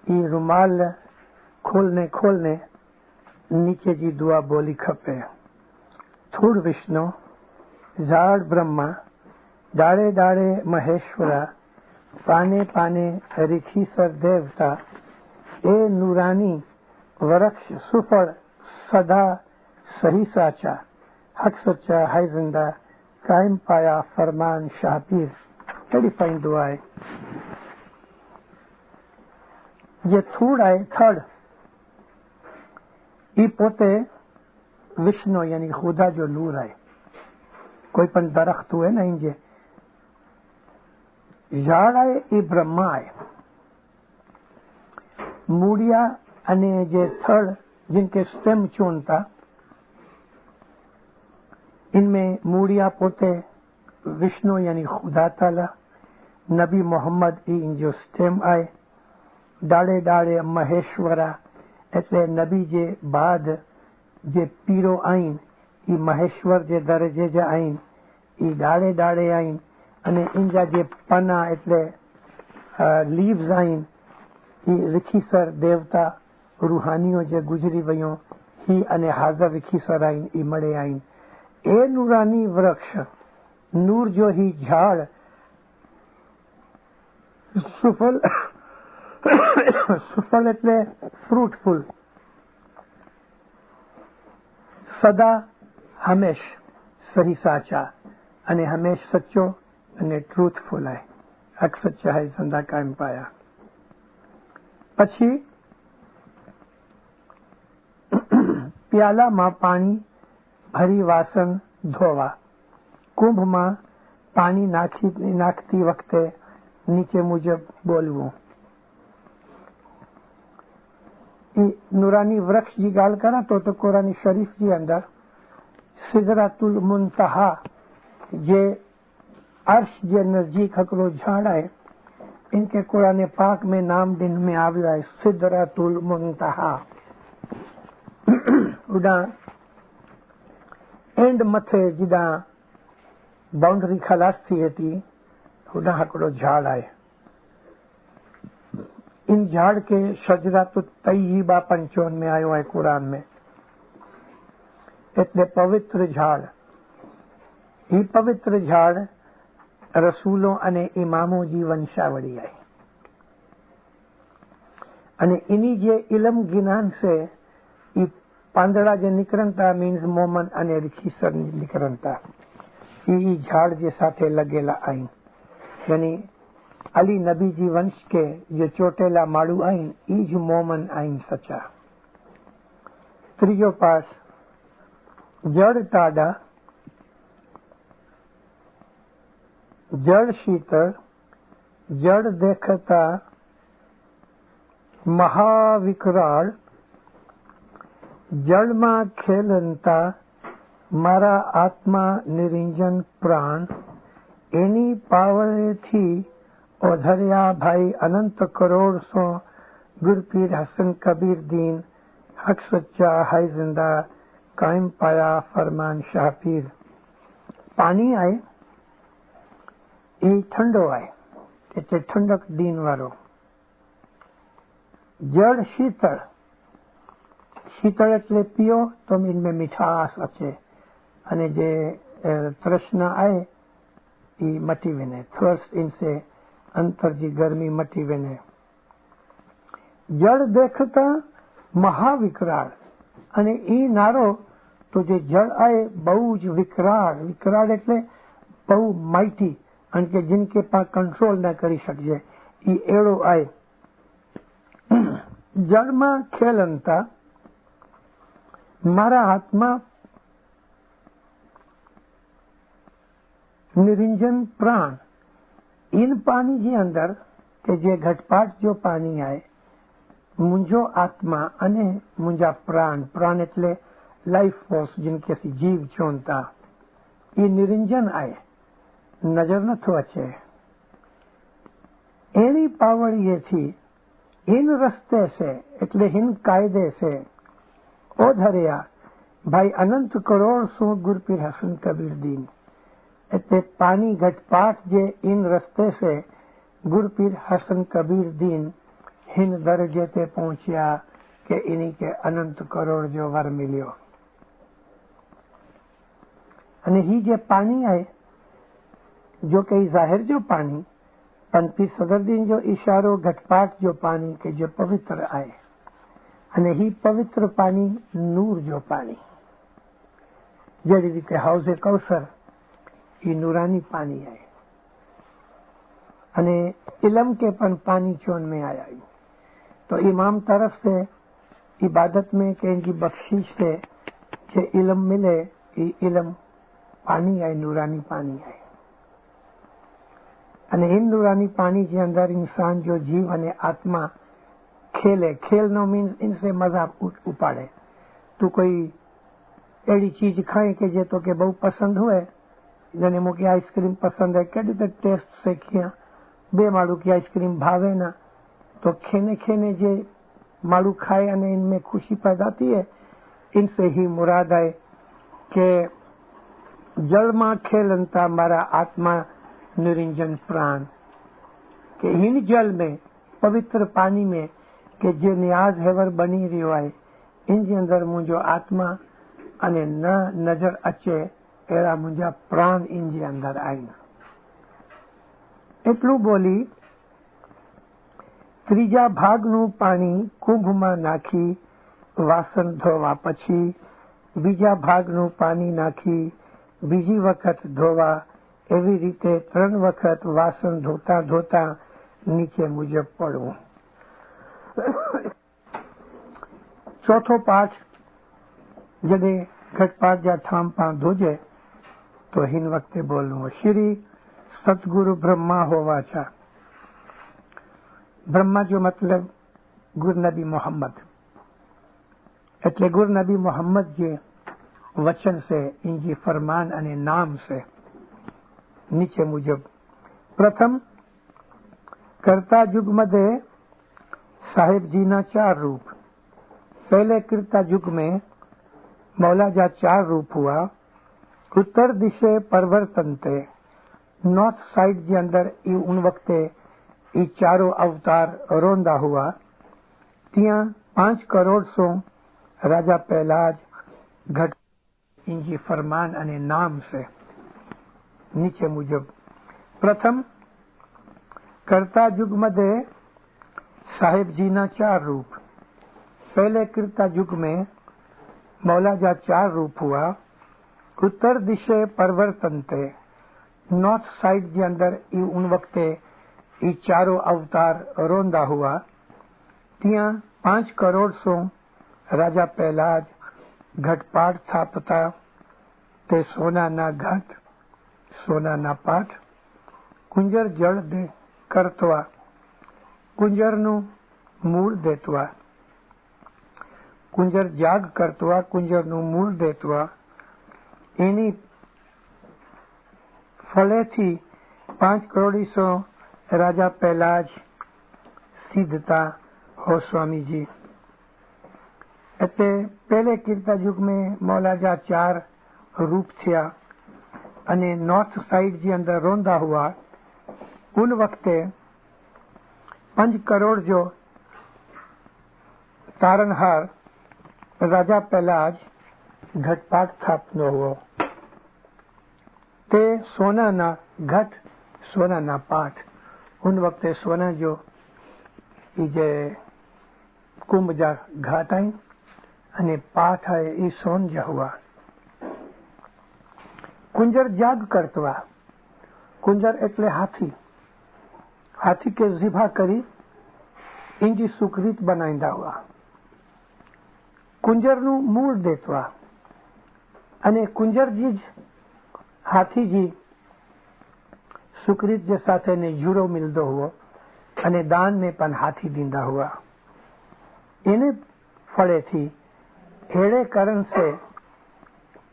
ई रुमाल खोलने नीचे जी दुआ बोली खपे। थूड़ विष्णु झाड़ ब्रह्मा डाळे डाळे महेश्वरा, पाने पाने ऋखीसर देवता, ए नूरानी वृक्ष सुफल सदा सही साचा, हक सच्चा है जिंदा कायम पाया फरमान शाहपीर. કેડી ફાઇન દુઆ है. જે થૂડ आहे થડ એ પોતે વિષ્ણુ યાની ખુદા જો નૂર आहे. કોઈ પણ દરખ્ત હોય ને જે ઝાડ आहे એ બ્રહ્મા आहे. મૂળિયા અને જે થડ जिनके स्टेम चुनता, इनमें मूड़िया पोते विष्णु यानी खुदा ताला, नबी मोहम्मद इन जो स्टेम आए. डाड़े डाड़े महेश्वरा एटले नबी जे बाद जे पीरो आइन ई महेश्वर जे दर्जे जे आइन ई डाड़े डाड़े आइन अने इंजा जे पना एटले लीव्स आइन ई रिखीसर देवता रूहानियों जे गुजरी वयों ही अने हाजर रिखीसर आइन ई मळे आइन. ए नूरानी वृक्ष नूर जो ही झाड़ सुफल सुफल एटले फ्रूटफुल, सदा हमेश सही साचा अने हमेश सच्चो अने ट्रूथफुल है. हक सच्चा है जिंदा कायम पाया. પછી પ્યાલામાં પાણી ભરી વાસણ ધોવા, કુંભમાં પાણી નાખતી વખતે નીચે મુજબ બોલવું. એ નુરાની વૃક્ષ जी गाल करा तो कुरानी शरीफ जी अंदर सिदरातुल मुंतहा जे अर्श जे नजदीक हकरो झाड़ है, इनके कुरान पाक में नाम दिन में आव्या है सिदरातुल मुंतहा. उडा एंड मथे जिदा बाउंड्री खलास थी थी उडा हकड़ो झाड़ है. इन झाड़ के शजरातुत तय्यबा 55 में आयो है कुरान में. એટલે પવિત્ર झाड़. ही पवित्र झाड़ रसूलों अने इमामों जी वंशावली है. अने इनी जे इलम ज्ञान से ई પાંદડા જે નીકળતા મીન્સ મોમન અને રિખીસર નીકળતા ई झाड़ जे साथे लगेला आइन. यानी अली नबी जी वंश के जो चोटेला माड़ू आइन ई ज मोमन आइन सचा. त्रीजो पास जड़ टाडा, जड़ शीतल, जड़ देखता महाविकराल, जड़ में खेलता मारा आत्मा निरंजन प्राण, एनी पावरे थी ओधरिया भाई अनंत करोड़ सो गुरपीर हसन कबीर दीन हक सच्चा है जिंदा कायम पाया फरमान शाहपीर. पानी आए ये ठंडो आए એટલે ठंडक दीन वारो. जड़ शीतल, शीतल એટલે पियो तो इनमें मिठास अचे अने जे तृष्णा आए ई मटी वेने. थर्स्ट इनसे अंतर जी गर्मी मटी वेने. जड़ देखता महाविकराल अने ई नारो तो जे जड़ आए बहु ज विकराल. विकराल એટલે बहु माइटी अने के जिनके पास कंट्रोल न करी सकजे ई एड़ो आए. जड़ में खेलनता मारा आत्मा निरंजन प्राण. इन पानी जे अंदर के जे घटपाट जो पानी आए मुंजो आत्मा अने मुंजा प्राण. प्राण एटले लाइफ फोर्स जिनके सी जीव चोनता ये निरंजन आए नजर न थो अचे. एनी पावर ये थी इन रस्ते से एटले इन कायदे से ओ धरिया भाई अनंत करोड़ सो गुरपीर हसन कबीर दीन. एटले पानी घटपाट जे इन रस्ते से गुरपीर हसन कबीर दीन हिन दर्जे ते पहुंचिया के इन्हीं के अनंत करोड़ जो वर मिलियो. अने ही जे पानी आए જો કે જાહેર જો પાણી પણ પી સદરદીન જો ઈશારો ઘટપાટ જો પાણી કે જે પવિત્ર આય અને હી પવિત્ર પાણી નૂર જો પાણી જેવી રીતે હૌઝે કૌસર એ નૂરાની પાણી આય અને इलम के पन पानी चोन में आया तो इमाम तरफ से इबादत में के इनकी बख्शिश से कि इलम मिले ये इलम पानी आए नूरानी पानी आए અને इन नूरानी पानी के अंदर इंसान जो जीव અને आत्मा खेले खेलनो मीन्स इनसे मजा उपाड़े तो कोई एड़ी चीज खाए के जे तो के बहुत पसंद हुए जने मुके आइसक्रीम पसंद है केडी तो टेस्ट से किया बे माड़ू की आइसक्रीम भावे ना तो खेने खेने जे माड़ू खाए અને इनमें खुशी पैदा होती है इनसे ही मुराद है कि जल में खेलनता मारा आत्मा निरंजन प्राण के इन जल में पवित्र पानी में के जे न्याज हेवर बनी रही है इन जे अंदर मुझो आत्मा अने न नजर अचे एरा मुझा प्राण इन जे अंदर आई એટલું બોલી ત્રીજા ભાગનું પાણી કુંભમાં નાખી વાસણ ધોવા પછી બીજા ભાગનું પાણી નાખી બીજી વખત ધોવા એવી રીતે 3 વખત વાસણ ધોતા ધોતા નીચે મુજબ પડવું ચોથો પાઠ જડે ઘટપાટ જા ઠામ પા ધોજે તો હિન વખતે બોલવું શ્રી सतगुरु ब्रह्मा होवा छा ब्रह्मा जो मतलब गुरु नबी मोहम्मद एटले गुरु नबी मोहम्मद जे वचन से इनजी फरमान अने नाम से नीचे मुजब प्रथम कर्ता युग मध्य साहेब जी ना 4 रूप पहले कर्ता युग में मौला जा 4 रूप हुआ उत्तर दिशे परिवर्तन थे नॉर्थ साइड के अंदर उन वक्ते ये 4 अवतार रोंदा हुआ तिया 5 करोड़ सो राजा पहलाज घट इनकी फरमान अने नाम से नीचे मुजब प्रथम कर्ता युग मध्य साहेब जी ना 4 रूप पहले कर्ता युग में मौला जा 4 रूप हुआ उत्तर दिशे परिवर्तन थे नॉर्थ साइड के अंदर उन वक्ते ये 4 अवतार रोंदा हुआ तिया 5 करोड़ सो राजा पहलाज घटपाट स्थापता ते सोना ना घट सोना ना पाठ कुंजर जड़ दे करतवा कुंजर नु मूल देतवा कुंजर जाग करतवा कुंजर नु मूल देतवा एनी फलेथी 5 करोड़ीसो राजा पहलाज सिद्धता हो स्वामी जी एते पहले कीर्ता युग में मौला जा 4 रूप थिया अने नॉर्थ साइड जे अंदर रोंदा हुआ उन वक्ते 5 करोड़ जो तारणहार राजा पहलाज घटपाट स्थापनो हुआ ते सोना ना घट सोना ना पाठ उन वक्ते सोना जो जे कुंभ जा घाट आई अने पाठ है ई सोन जा हुआ कुंजर जाग करतवा कुंजर एटले हाथी हाथी के जिभा करी इंजी सुकृत बनाईंदा हुआ कुंजर नु मूल देतवा अने कुंजर जी हाथी जी सुकृत जे साथे ने जुड़ो मिलदो हुआ अने दान में पण हाथी दींदा हुआ इने फले थी हेड़े कारण से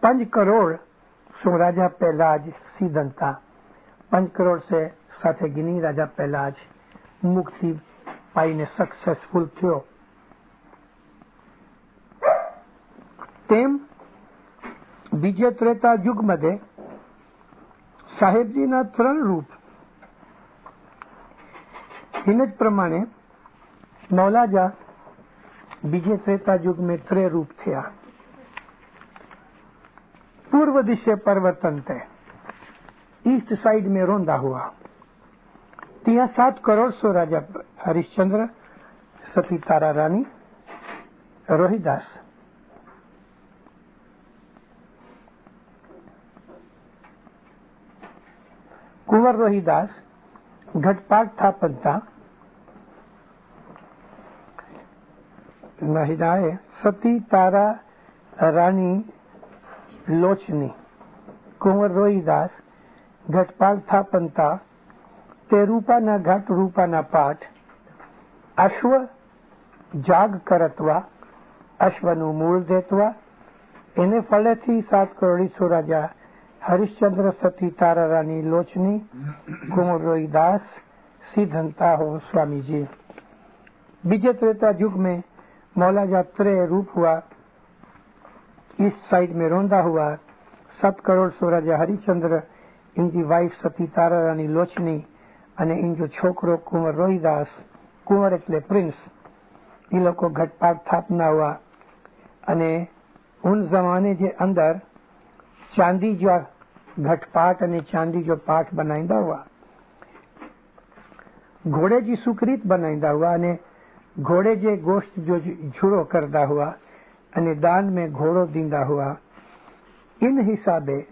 5 करोड़ सो राजा पहलाज सीधनता 5 करोड़ से साथे गिनी राजा पहलाज मुक्ति पाईने सक्सेसफुल थयो तेम बीजे त्रेता युग मध्य साहेब जी ना 3 रूप इन प्रमाणे मौलाजा बीजे त्रेता युग में 3 रूप थिया पूर्व दिशे परिवर्तन थे ईस्ट साइड में रोंदा हुआ। ત્યાં 7 करोड़ सो राजा हरिश्चंद्र, सती तारा रानी, रोहिदास। कुंवर रोहिदास घटपाट था पंता महिलाएं सती तारा रानी लोचनी। कुंवर रोहिदास घटपाट था पंता તે રૂપાના ઘટ રૂપાના પાઠ અશ્વ જાગ કરતવા અશ્વનું મૂળ દેતવા એને ફળેથી 7 કરોડીસો રાજા હરિશ્ચંદ્ર સતી તારા રાની લોચની કુંવર રોહિદાસ સિદ્ધંતા हो स्वामी जी। बीजे त्रेता युग में मौलाजा त्रय रूप हुआ, ईस्ट साइड में रोंदा हुआ। 7 करोड़ सो राजा हरिश्चंद्र, इनकी वाइफ सती तारा रानी लोचनी અને ઇનજો છોકરો કુંવર રોહિદાસ, કુંવર એટલે પ્રિન્સ, એ લોકો ઘટપાટ સ્થાપના हुआ। અને उन जमाने जे अंदर चांदी जो घटपाट અને चांदी जो पाठ बनाईंदा हुआ, घोड़े जी सुकृत बनाईंदा हुआ અને घोड़े जे गोश्त जो झुड़ो करदा हुआ અને दान में घोड़ो दींदा हुआ। इन हिसाबे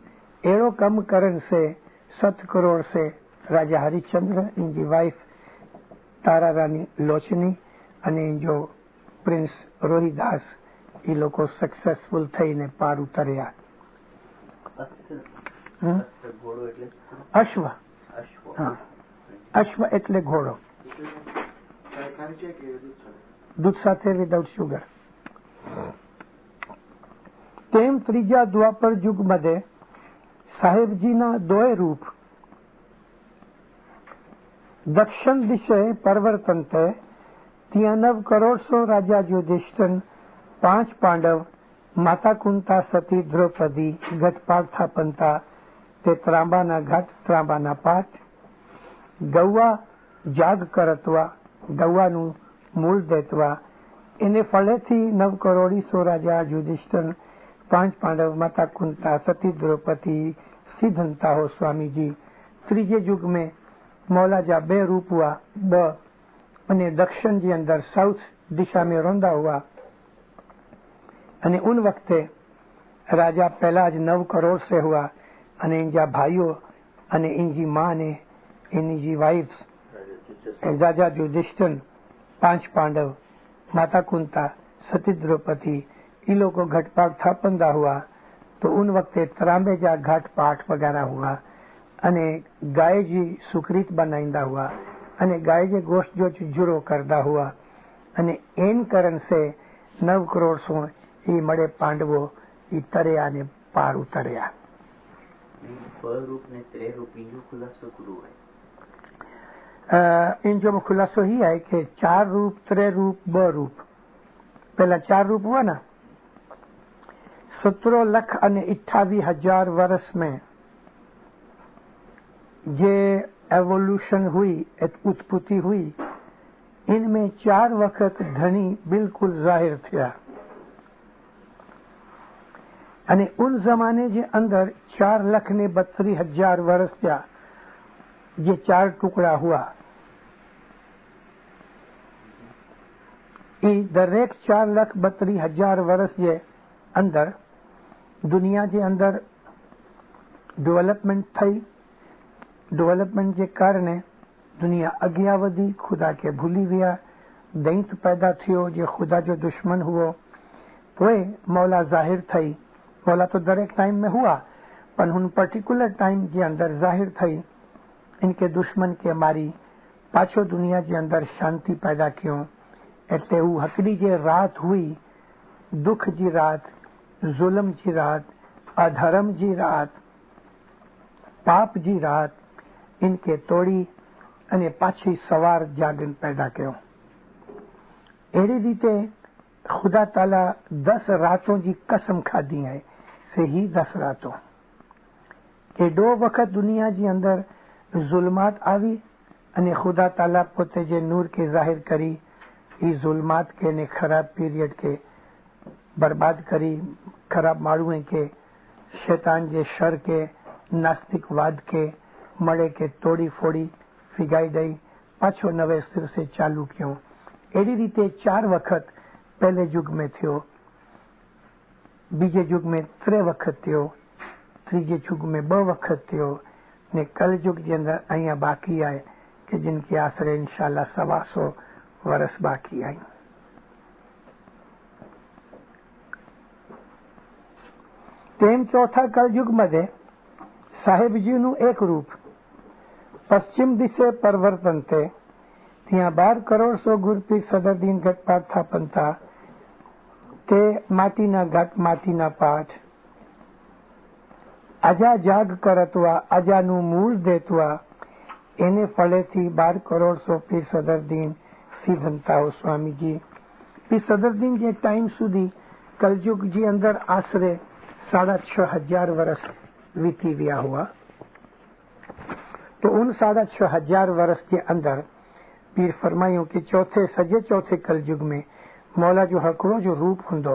एड़ो कम करन से 7 करोड़ से राजा हरिश्चंद्र, इनकी वाइफ तारा रानी लोचनी અને जो प्रिंस रोहिदास, ये लोग सक्सेसफुल थईने पार उतर्या। अश्व, अश्व એટલે ઘોડો, दूध સાથે વિધાઉટ शुगर। તેમ ત્રીજા દ્વાપર યુગ मध्ये સાહેબજીના 2 રૂપ दक्षिण दिशे परिवर्तन थे। 9 करोड़ सो राजा युधिष्ठिर, 5 पांडव, माता कुंता सती द्रौपदी घटपाट था पंता ते ત્રાંબાના ઘટ ત્રાંબાના પાઠ ગૌવા જાગ કરતવા ગૌવાનું મૂળ દેતવા એને ફળેથી 9 કરોડી સો રાજા યુધિષ્ઠિર, 5 पांडव, माता कुंता सती द्रौपदी सिद्धंता हो स्वामी जी। ત્રીજે युग में मौलाजा 2 रूप हुआ, ब અને દક્ષિણ જે અંદર સાઉથ દિશા में રોંदा हुआ। અને उन वक्ते राजा पहला જ 9 करोड़ से हुआ અને इनजा भाइयों અને इनकी माँ ने इनकी वाइफ्स राजा युधिष्ठिर, 5 पांडव, माता कुंता, सती द्रौपदी, ये लोगों घटपाट स्थापना हुआ। तो उन वक्ते ત્રાંબે जा घाट पाठ वगैरह हुआ અને गाय जी सुकृत बनाईंदा हुआ અને गाय जे गोश्त जो जुड़ो करदा हुआ અને एन करण से 9 करोड़ सो ये मड़े पांडवो ये तरया ने पार उतरया। रूप ने 3 रूप इन खुलासो गुरु है। इन जो खुलासो ही है कि 4 रूप 3 रूप 2 रूप। पहला 4 रूप हुआ ना, 17,28,000 वर्ष में जे एवोल्यूशन हुई, उत्पत्ति हुई, इनमें 4 वक्त धनी बिल्कुल जाहिर थिया। અને उन जमाने जे अंदर 4,32,000 वर्ष थिया जे 4 टुकड़ा हुआ। ई दरेक 4,32,000 वर्ष जे अंदर दुनिया जे अंदर डेवलपमेंट थई। डेवलपमेंट के कारण दुनिया अगिया वधी, खुदा के भूली विया, दैंत पैदा थियो जे खुदा जो दुश्मन हुओ। पोए मौला जाहिर थई। मौला तो दरेक टाइम में हुआ, पर उन पर्टिकुलर टाइम जे अंदर जाहिर थई, इनके दुश्मन के मारी पाछो दुनिया जे अंदर शांति पैदा क्यों। एटले वो हकड़ी जे रात हुई, दुख जी रात, जुल्म जी रात, अधर्म जी रात, पाप जी रात, इनके तोड़ी અને પાછી સવાર જાગન पैदा क्यों। एड़ी रीते खुदा ताला 10 रातों की कसम खाधी है से ही 10 रातों के 2 वक्त दुनिया जी अंदर जुल्मात आवी અને खुदा ताला पोते जे नूर के जाहिर करी, ई जुल्मात के ने खराब पीरियड के बर्बाद करी, खराब माड़ुए के, शैतान जे शर के, नास्तिकवाद के મળે કે તોડી ફોડી ફિગાઈ દઈ પાછો નવેસર સે ચાલુ ક્યો. એવી રીતે 4 વખત પહેલે યુગ में થયો, બીજે યુગ में 3 વખત થયો, ત્રીજે યુગ में 2 વખત થયો ને કલયુગ જે અંદર અહીંયા બાકી આય કે जिनकी આશરે ઇન્શાલ્લાહ 125 વર્ષ બાકી આય. તેમ ચોથા કલયુગमध्ये સાહેબજીનું એક રૂપ પશ્ચિમ દિશે પરિવર્તન તે ત્યાં 12 કરોડ 100 ગુરપી સદરદીન ઘટપાટ થાપનતા તે માટીના ઘટ માટીના પાઠ અજા જાગ કરતવા અજાનું મૂળ દેતવા એને ફળેથી 12 કરોડ 100 પીર સદરદીન સિદ્ધંતાઓ સ્વામીજી. પીર સદરદીન જે ટાઈમ સુધી કલયુગ जी અંદર આશરે 6500 वर्ष बीती गया हुआ, तो उन 6500 वर्ष के अंदर पीर फरमायूं कि चौथे कलयुग में मौला जो हकड़ो जो रूप हुंदो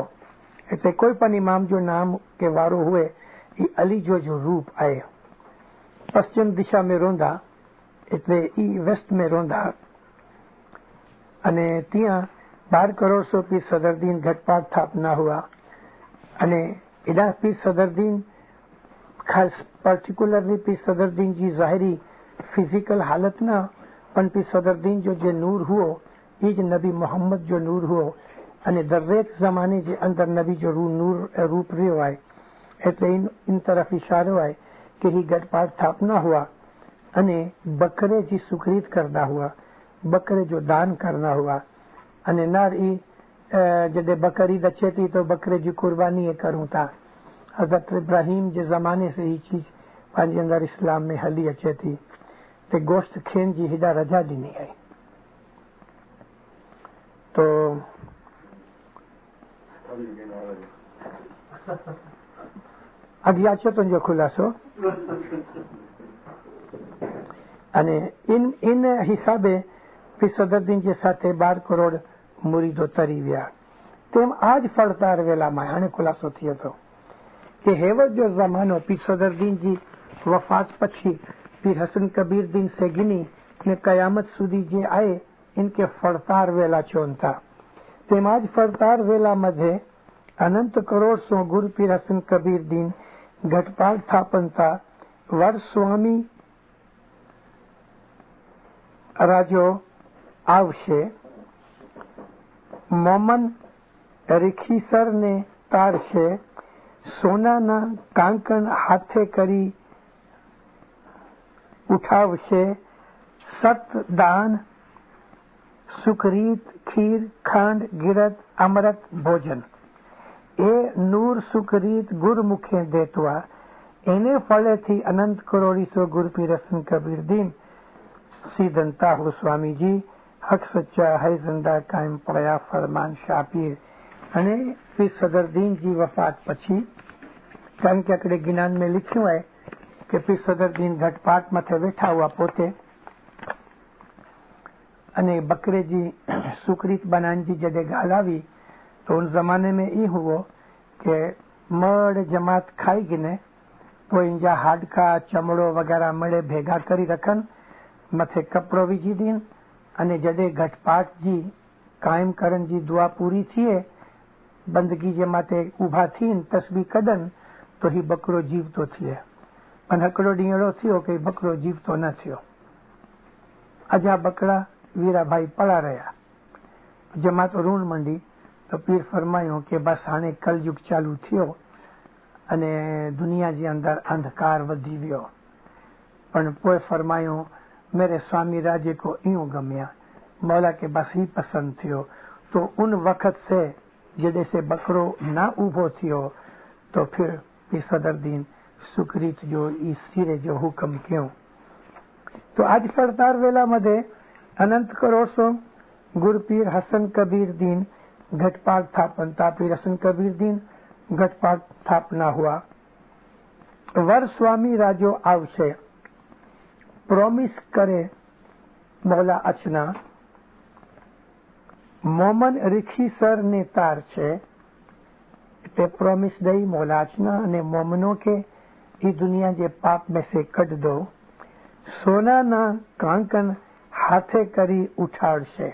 एटले कोई पण इमाम जो नाम के वारो हुए ई अली जो रूप आए. पश्चिम दिशा में रोंदा एटले ई वेस्ट में रोंदा अने त्यां 12 करोड़ 100 पीर सदरदीन घटपाट स्थापना हुआ अने एडा पीर सदरदीन खास पर्टिकुलरली पीर सदरदीन जी ज़ाहिरी फिजिकल हालत ना पण पीर सदरदीन जो जे नूर हुओ ये ज नबी मोहम्मद जो नूर हुओ अने दरेक जमाने जे अंदर नबी जो नूर रूप रह्यो आए एटले इन तरफ इशारो आए कि ही गटपाट स्थापना हुआ अने बकरे जी सुखरीत करना हुआ, बकरे जो दान करना हुआ अने नार ई जॾहिं बकरी अचे थी तो बकरे जी कुर्बानी करूं था. हज़रत इब्राहिम जे ज़माने से ही चीज पंहिंजे अंदर इस्लाम में हली अचे थी ते गोश्त खेन जी हेॾा रजा ॾिनी आहे. तो अॻियां अचे तुंहिंजो खुलासो अने इन हिसाबे पीर सदरदीन जे साथे 12 करोड़ मुरीदो तरी विया. तेम आज फड़तार वेला में हाणे खुलासो थियो तो कि हेवत जो ज़मानो पीर सदरदीन जी वफ़ात पछी पीर हसन कबीर दीन सेगिनी ने कयामत सुधी जे आए इनके फड़तार वेला चवन था. तेम आज फड़तार वेला मध्ये अनंत करोड़ सो गुरु पीर हसन कबीर दीन घटपाट स्थापन था. वर स्वामी राजो आवशे. मोमन રીખીસર ને તારશે. સોનાના કાંકણ હાથે કરી ઉઠાવશે. સત દાન સુખરીત ખીર ખાંડ ગિરત અમૃત ભોજન એ નૂર સુખરીત ગુરમુખે દેતવા એને ફળેથી અનંત કરોડીસો ગુરપી રસન કબીર દીન सीधनता हो स्वामी जी हक सच्चा है जिंदा कायम पड़या फरमान शापीर. અને પીર સદરદીન जी वफात પછી કારણ કે આકડે જ્ઞાન में लिख्યું है कि पीर सदरदीन घटपाट मथे बैठा हुआ पोते अने बकरे जी सुकरीत बनान जी जडे गालावी तो उन जमाने में ई हुओ कि मड़ जमात खाई गिने तो इंजा हाडका चमड़ो वगैरह मड़े भेगा करी रखन मथे कपड़ो विझी दीन अने जडे घटपाट जी कायम करण जी दुआ पूरी थिए बंदगी जे माटे उभा थी तस्बी कढन तो ही बकरो जीवतो थिए. पण हकड़ो ॾींहड़ो थियो कि बकरो जीवतो न थियो. अजा बकरा वीरा भाई पड़ा रहा. जमात रून मंडी तो पीर फरमायो कि बस हाणे कलयुग चालू थियो अने दुनिया जे अंदर अंधकार वधी वियो. पण पोइ फरमायो मेरे स्वामी राजे को इयो गम्या मौला के बस ही पसंद थियो. तो उन वक्त से जॾहिं से बकरो न उभो थियो तो फिर पीर सदरदीन सुकरीत जो ई सिरे जो हुक्म क्यों. तो आज फड़तार वेला मध्ये अनंत करोड़ सो गुरु पीर हसन कबीर दीन घटपाट स्थापन था. पीर हसन कबीर दीन घटपाट स्थापना हुआ. वर स्वामी राजो आवशे प्रोमिस करे मौला अचना. मोमन રીખીસર ને તાર છે એટલે પ્રોમિસ દઈ मौला अचना અને मोमनों के ये दुनिया के पाप में से कट दो. સોનાના કાંકણ હાથે કરી ઉઠાડશે.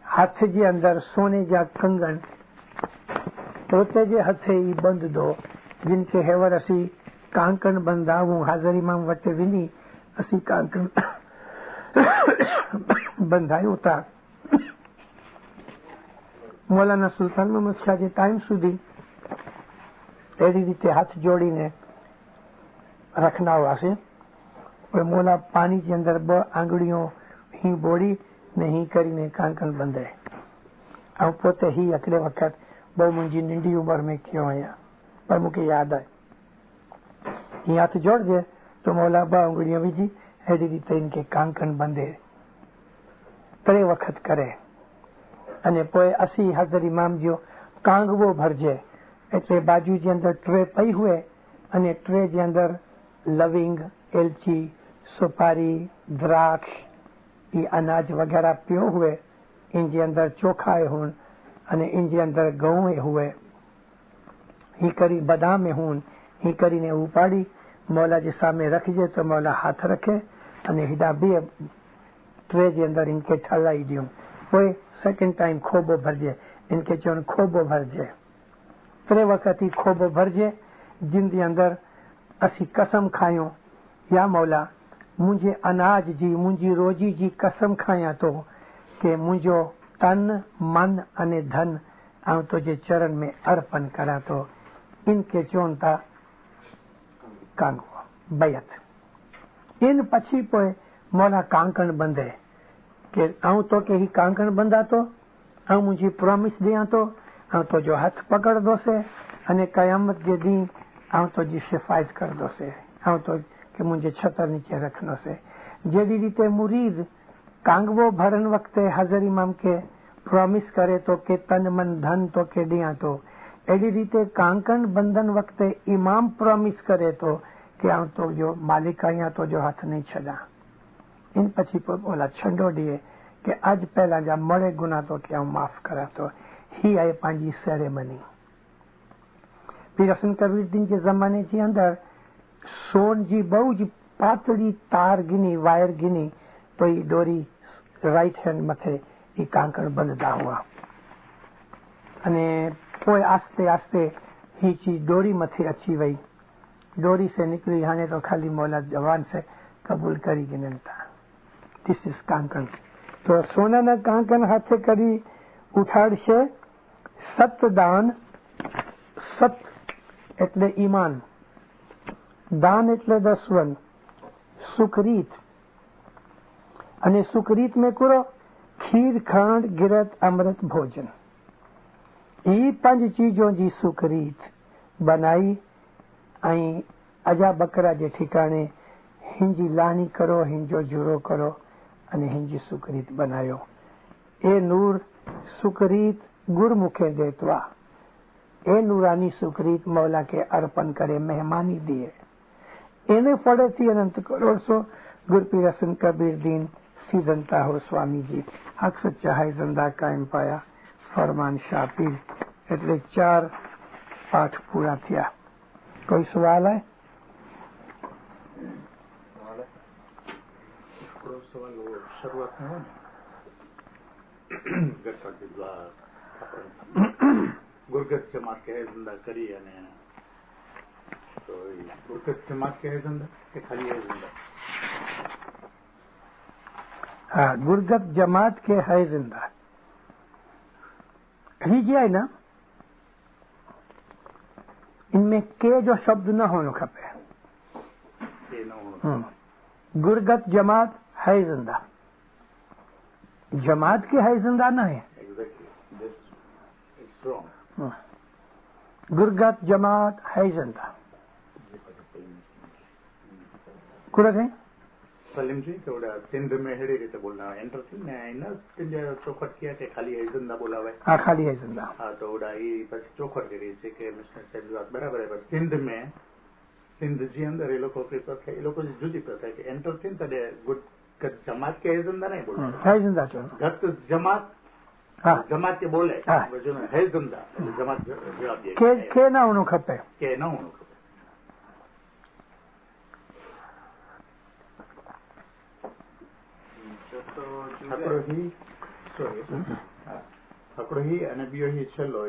હાથ જે અંદર સોને જા કંગણ પોતે જે હથે ઈ બંધ દો जिन के हेवर असी कांकण बंधावू हाजर इमाम वटे विनी असी कांकण बंधायू था. मौलाना सुल्तान मोहम्मद शाह जे टाइम सुधी एड़ी रीते हाथ जोड़ीने रखना हुआ से और मोला पानी के अंदर 2 आंगड़ियों ही बोड़ी ने ही करीने कांकण बंधे. आ पोते ही अकड़े वक्त बहु मुंजी नंढी उम्र में क्यों आया पर मुझे याद आए ये हाथ जोड़ दे तो मौला 2 उंगलियां विझी हेड़ी रीते इनके कांकण बंधे 3 वक्त करे अने पोए असी हाजर इमाम जो कांगवो भरजे एटले बाजू जे अंदर ट्रे पई हुए अने ट्रे जे अंदर लविंग एलची सुपारी द्राक्ष ये अनाज वगैरह पियो हुए इन जे अंदर चोखाए हुन अने इन जे अंदर गहूं हुए ही करी बादाम हून ही करीने उपाड़ी मौला जे सामे रखजे तो मौला हाथ रखे अने हिडा 2 ट्रे जे अंदर इनके ठलाई दियो. कोई सेकंड टाइम खोबो भरजे इनके चोन खोबो भरजे 3 वक्त ही खोबो भरजे जिन जे अंदर असी कसम खायो या मौला मुझे अनाज जी मुझी रोजी जी कसम खाया तो के मुझो तन मन अने धन आऊं तो जे चरण में अर्पण करा तो इनके चोनता कांगो बैत. इन पछी पोए मौला कांकण बंधे के आऊं तो के ही कांकण बंधा तो आऊं मुझी प्रॉमिस दिया तो आऊं तो जो हाथ पकड़ दो से अने कयामत जे दी आऊं तो जी शिफायत कर दो से आऊं तो के मुझे छतर नीचे रखनो से. जेडी रीते मुरीद कांगवो भरन वक्ते हाजर इमाम के प्रॉमिस करे तो के तन मन धन तो के दिया तो एडी रीते कांकण बंधन वक्ते इमाम प्रॉमिस करे तो कि आऊं तो जो मालिक आया तो जो हाथ नहीं छड़ा. इन पछी बोला छंडो दिए कि आज पहला जा मरे गुना तो कि आऊं माफ करा तो ही आए पांजी सेरेमनी. पीर हसन कबीर दिन के जमाने जी अंदर सोन जी बहु जी पातड़ी तार गिनी वायर गिनी तो ये डोरी राइट हैंड मथे ये कांकण बंधता हुआ अने कोई आस्ते आस्ते ही चीज डोरी मथे अच्छी वही डोरी से निकली हाने तो खाली मौला जवान से कबूल करी गिनन था. दिस इज कांकण. तो सोना ना कांकण हाथे करी उठाड़शे. सत दान सत एटले ईमान दान एटले दसवन सुकरीत अने सुकरीत में करो खीर खांड गिरत अमृत भोजन. ये 5 चीजों जी सुकरीत बनाई आई अजा बकरा जे ठिकाने हिंजी लानी करो हिंजो जुरो करो अने हिंजी सुकरीत बनायो. ए नूर सुकरीत गुरमुखे देतवा ए नूरानी सुकरीत मौला के अर्पण करे मेहमानी दिए एने फड़े थी अनंत करोड़ सो गुरपीर हसन कबीर दीन सीधनता हो स्वामी जी हक सच्चा है जिंदा कायम पाया फरमान शापीर एटले 4 पाठ पूरा थिया. कोई सवाल है? सवाल वो शुरुआत में हो गुरगत जमात के है जिंदा करी है तो गुरगत जमात के है जिंदा के खाली है जिंदा. हाँ गुरगत जमात के है जिंदा ही जी है ना इनमें के जो शब्द न होने खपे. गुरगत जमात है जिंदा जमात के है जिंदा न है. गुरगत जमात है जिंदा कुरत है सलीम जी थोड़ा सिंध में हेड़ी रीते बोलना एंटर थी ने ना सिंध चौखट किया के खाली है जिंदा बोला हुआ है. हाँ खाली है जिंदा. हाँ तो उड़ा ये बस चौखट करी से के मिस्टर साहब बात बराबर है. बस सिंध में सिंध जी अंदर ये लोगों के पास ये लोगों की जुदी प्रथा है कि एंटर थी तड़े गुड जमात के है जिंदा नहीं बोलना है जिंदा चलो गत जमात हाँ जमात के बोले हाँ जो है जिंदा जमात जवाब दिए के ना होने खपे के ना होने હકડો હી અને બીજો હી છેલ્લો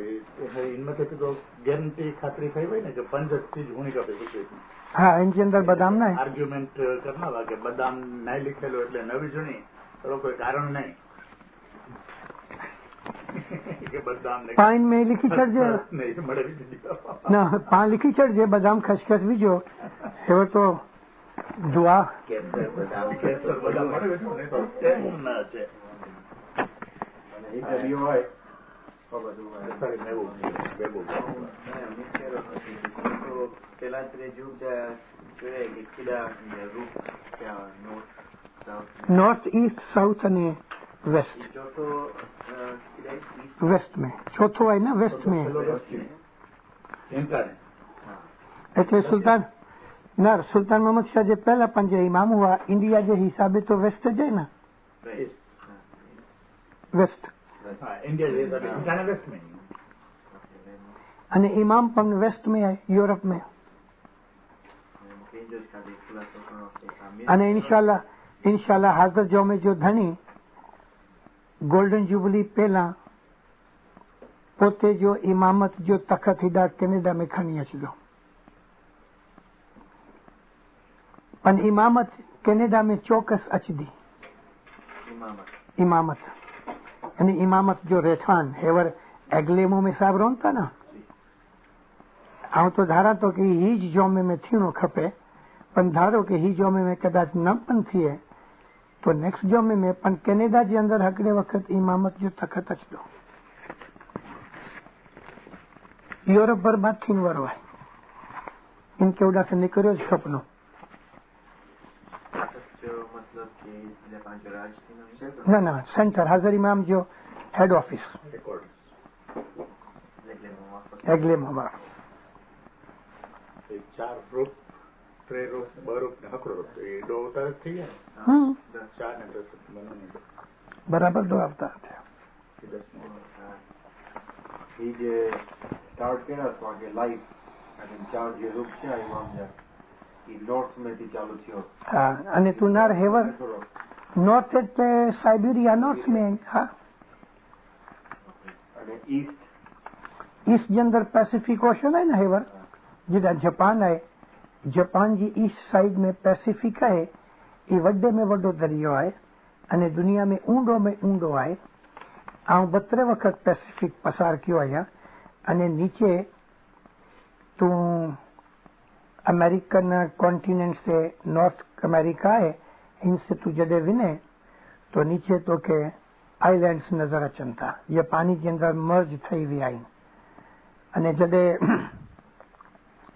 ઇનमें तो ગેરંટી ખાતરી થઈ હોય ને કે 5 ચીજ હોણી ખપે સિક્યુરિટી. હા, એની અંદર બદામ ના આર્ગ્યુમેન્ટ કરના કે બદામ નહીં લીખેલો એટલે નવી જૂની તો કોઈ કારણ નહીં કે બદામ પાન में लिखी छड़जे નહીં મળે ना पान लिखी छड़जे बदाम खसखस बीजो एवो तो दुआ કેસર બદામ મળે તો તેમ ના છે અને એ કર્યો હોય તો બધું સરી મેવું બેબો પેલા ત્રીજું જોઈએ કે કીડા રૂપ north south north east south અને वेस्ट ચોથો वेस्ट में चौथो है ना वेस्ट में એન્ટ્રાને એટલે सुल्तान मोहम्मद शाह जो पहला पंज इमाम हुआ इंडिया के हिसाब तो वेस्ट जाए ना वेस्ट इंडिया इंडिया वेस्ट में અને ઇમામ પણ વેસ્ટ में है यूरोप में અને ઇન્શાલ્લાહ હાજર જો में जो धनी गोल्डन जुबली पहला पोते जो इमामत जो तखत हिदा कैनेडा में खणी अचजो पण इमामत कैनेडा में चौकस अचदी इमामत यानी इमामत जो रेठान हेवर एग्लेमो में साहब रोन था ना आऊं तो धारा तो कि हीज जोमे में थीणो खपे पण धारो कि ही जोमे में कदाच न पण थिए तो नेक्स्ट जोमे में पण कैनेडा जे अंदर हकड़े वक्त इमामत जो तखत अचदो यूरोप बर्बाद थीन वारो है इनके उड़ा से निकरियो ज खपनो मतलब कि पांच राज ना ना सेंटर हाजर इमाम जो हेड ऑफिस एग्लेम हमारा 4 रूप 3 रूप 2 रूप ने हकड़ो रूप ये 2 अवतार थी है 4 ने 10 बनने बराबर 2 अवतार थे ये जे स्टार्ट केरा तो आगे लाइफ અને 4 જે રૂપ છે ઇમામ જા એ નોર્થ માંથી ચાલુ થયો હા અને તું નાર હેવર નોર્થ એટલે સાઇબેરિયા નોર્થ में હા અને ईस्ट जे अंदर पैसिफिक ओशन है ना हेवर जिदा जापान है जापान जी ईस्ट साइड में पैसिफिक है ये वड्डे में वड्डो दरियो है अने दुनिया में ऊंडो है आऊं 32 वक्त पैसिफिक पसार कियो आया अने नीचे तू अमेरिकन कॉन्टिनेंट से नॉर्थ अमेरिका है इनसे तू जडे विने तो नीचे तो के आइलैंड्स नजर अचन था ये पानी के अंदर मर्ज थई वी आई अने जडे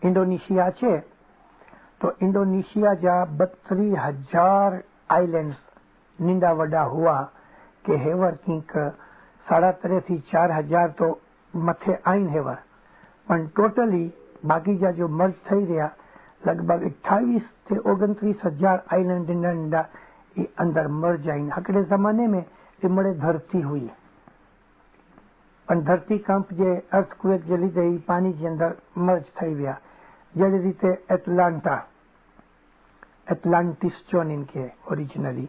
इंडोनेशिया छे तो इंडोनेशिया जा 32,000 आइलैंड्स निंदा वडा हुआ के हेवर किंक 3.5 થી 4,000 तो मथे आइन हेवर पण टोटली बाकी जा जो मर्ज थई रहा लगभग 28 से 29,000 आइलैंड निंदा अंदर मर्ज आइन हकड़े जमाने में ये मड़े धरती हुई पण धरती कंप जे अर्थक्वेक जे लीधे पानी जे अंदर मर्ज थई विया जड़ी रीते एटलांटिस चोन इनके ओरिजिनली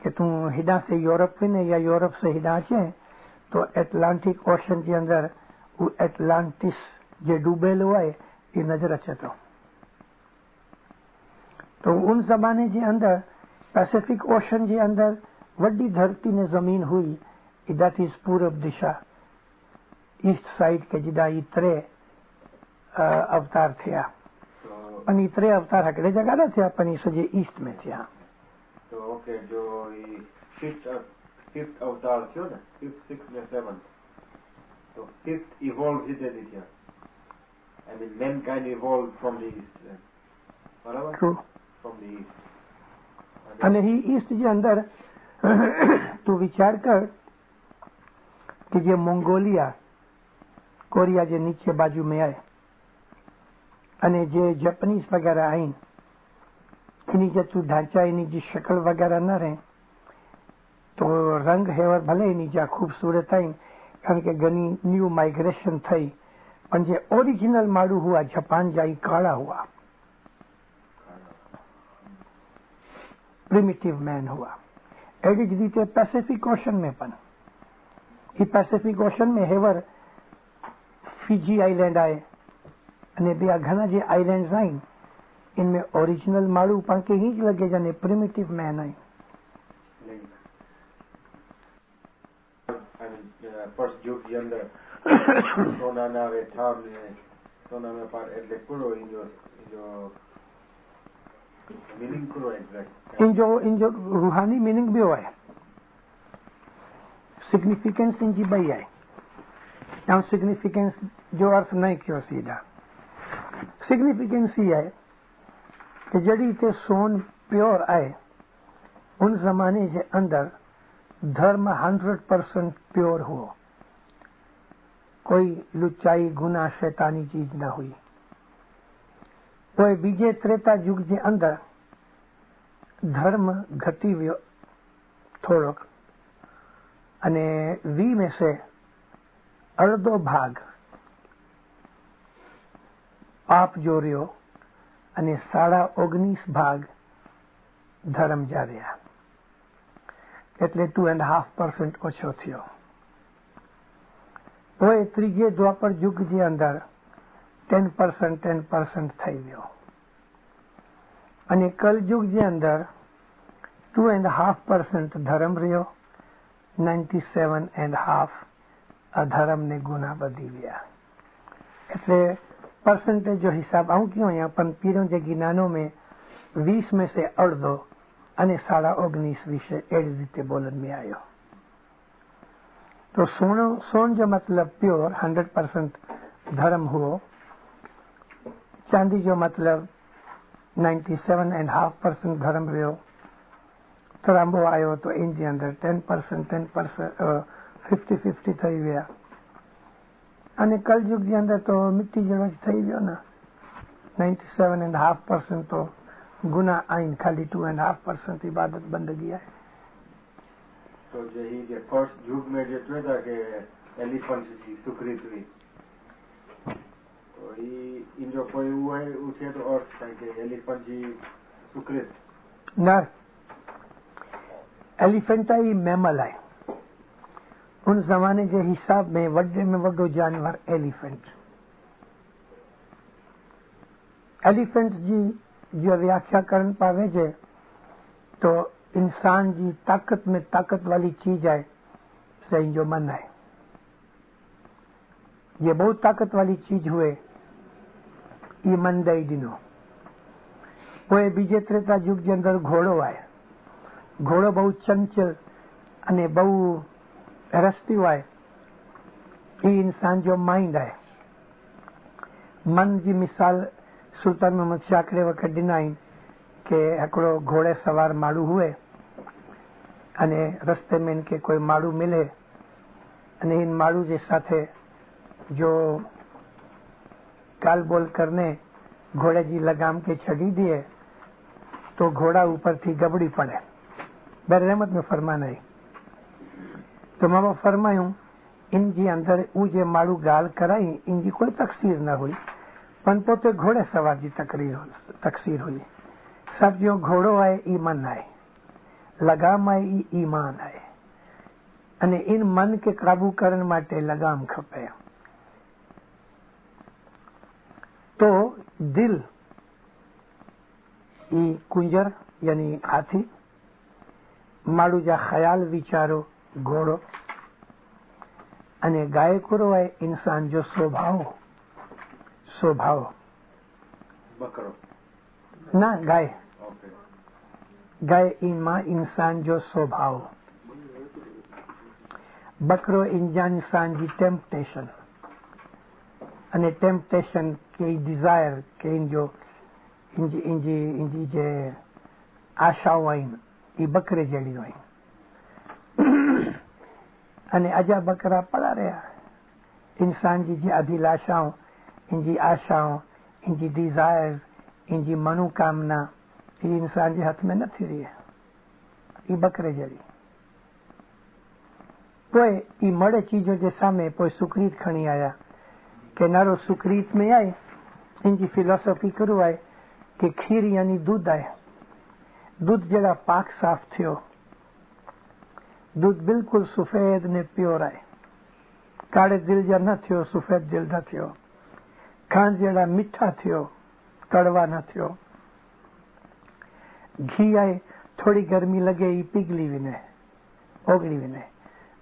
कि तू हिडा से यूरोप में या यूरोप से हिडा चे तो एटलांटिक ओशन के अंदर वो एटलांटिस जे डूबेलो है ये नजर अचे तो उन जमाने के अंदर पैसिफिक ओशन के अंदर वड्डी धरती ने जमीन हुई दैट इज पूरब दिशा ईस्ट साइड के जिदा इतरे अवतार थे पण इतरे अवतार हकड़े जगह ना थे पण सजे ईस्ट में थे तो ओके जो फिफ्थ अवतार थियो ना 5th 6th ने 7th तो 5th इवॉल्व हिते दिया I mean Mankind evolve from the east बराबर ट्रू फ्रॉम द ईस्ट અને ही ईस्ट जे अंदर तू विचार कर कि जे मंगोलिया कोरिया जे नीचे बाजू में आए अने जे जापानीज वगैरह आई इनी जे तू ढांचा इनी जी शक्ल वगैरह न रहे तो रंग हेवर भले इनी जा खूबसूरत आई कारण के घनी न्यू माइग्रेशन थई पण जे ओरिजिनल माड़ू हुआ जापान जाई काला हुआ प्रिमिटिव मैन हुआ એવી જ રીતે પેસિફિક ઓશન में પણ એ પેસિફિક ઓશન में હેવર ફિજી આइलैंड आए અને બે ઘણા જે આइलैंड्स आइन इनमें ओरिजिनल माड़ू पण के ही ज लगे जाने प्रिमिटिव मैन आई ફર્સ્ટ યુગ ની અંદર સોનાના વેઠામ ને સોનાના પાર એટલે પૂરો ઇજો मीनिंग पूरो एग्जैक्ट इन जो रूहानी मीनिंग भी है सिग्निफिकेंस इन जी बई है यहाँ सिग्निफिकेंस जो अर्थ नहीं किया सीधा सिग्निफिकेंस ही है कि जड़ी ते सोन प्योर आए उन जमाने के अंदर धर्म 100% प्योर हुआ कोई लुच्चाई गुना शैतानी चीज न हुई कोई बीजे त्रेता युग के अंदर धर्म घटी व्यो थोड़ोक अने 20 में से अर्धो भाग पाप जो रह्यो अने 19.5 भाग धर्म जा रह्या એટલે 2.5% ઓછો થયો ઓય ત્રીજે દ્વાપર યુગ જે અંદર 10% થઈ ગયો અને કલયુગ જે અંદર 2.5% ધર્મ રહ્યો 97.5 અધર્મ ને ગુના વધી ગયા એટલે परसेंटेज जो हिसाब आऊं क्यों यहाँ पर पीरों जे गिनानों में 20 में से अर्धो अने 19.5 विषय एड़ी रीते बोलन में आयो तो सोन जो मतलब प्योर 100% धर्म हुओ चांदी जो मतलब 97.5% धर्म रह्यो तांबो आयो तो इन जे अंदर 10% 50-50 थई गया અને કલયુગ ની અંદર તો મિટ્ટી જેવો જ થઈ ગયો ને 97.5% તો ગુના આઈન ખાલી 2.5% इबादत बंदगी है तो यही के फर्स्ट युग में जो था कि एलिफेंट की सुकृत हुई तो ये इन जो कोई हुआ है उसे तो और था कि एलिफेंट की सुकृत ना एलिफेंट ही मैमल है उन जमाने के हिसाब में वड्डे में वड्डो जानवर एलिफेंट जी जो व्याख्याकरण पावे जे तो इंसान जी ताकत में ताकत वाली चीज है सही जो मन है ये बहुत ताकत वाली चीज हुए ये मन दई दिनो वो बीजे त्रेता युग के अंदर घोड़ो आए घोड़ो बहुत चंचल अने बहु रस्ती हुआ ये इंसान जो माइंड है मन जी मिसाल सुल्तान मोहम्मद शाकरे वक्त डिनाइन के एकड़ो घोड़े सवार माड़ू हुए अने रस्ते में इनके कोई माड़ू मिले अने इन माड़ू के साथे जो गाल बोल करने घोड़े जी लगाम के छड़ी दिए तो घोड़ा ऊपर थी गबड़ी पड़े बर रहमत में फरमान आई तो मामा फरमायूं इन जी अंदर ऊ जे माड़ू गाल कराई इन जी कोई तकसीर न हुई पण पोते घोड़े सवार जी तकसीर हुई सब जो घोड़ो है ई मन है लगाम है ई ईमान है अने इन मन के काबू करने माटे लगाम खपे तो दिल ई कुंजर यानी हाथी माड़ू जा ख्याल विचारो घोड़ो अने गाय कुरो है इंसान जो स्वभाव बकरो ना गाय गाय इमा इंसान जो स्वभाव बकरो इंसान जी टेम्पटेशन अने टेम्पटेशन के डिजायर के इंजी जे आशाओं आइन ई बकरे जड़ी आइन अने अजा बकरा पड़ा रहा इंसान जी अभिलाषाओं इनकी आशाओं इनकी डिजायर्स इनकी मनोकामना ये इंसान के हाथ में न थी रही है ये बकरे जड़ी कोई ई मड़े चीजों के सामने कोई सुकृत खणी आया के नारो सुकृत में आए इनकी फिलोसॉफी करो आए कि खीर यानी दूध आए दूध जरा पाक साफ थियो दूध बिल्कुल सफेद ने प्योर आहे, काळे दिल जा न थियो, सफेद दिल न थियो, खांड जड़ा मीठा थियो, कड़वा न थियो। घी आहे, थोड़ी गर्मी लगे ई पिघली विने, ओगળી विने,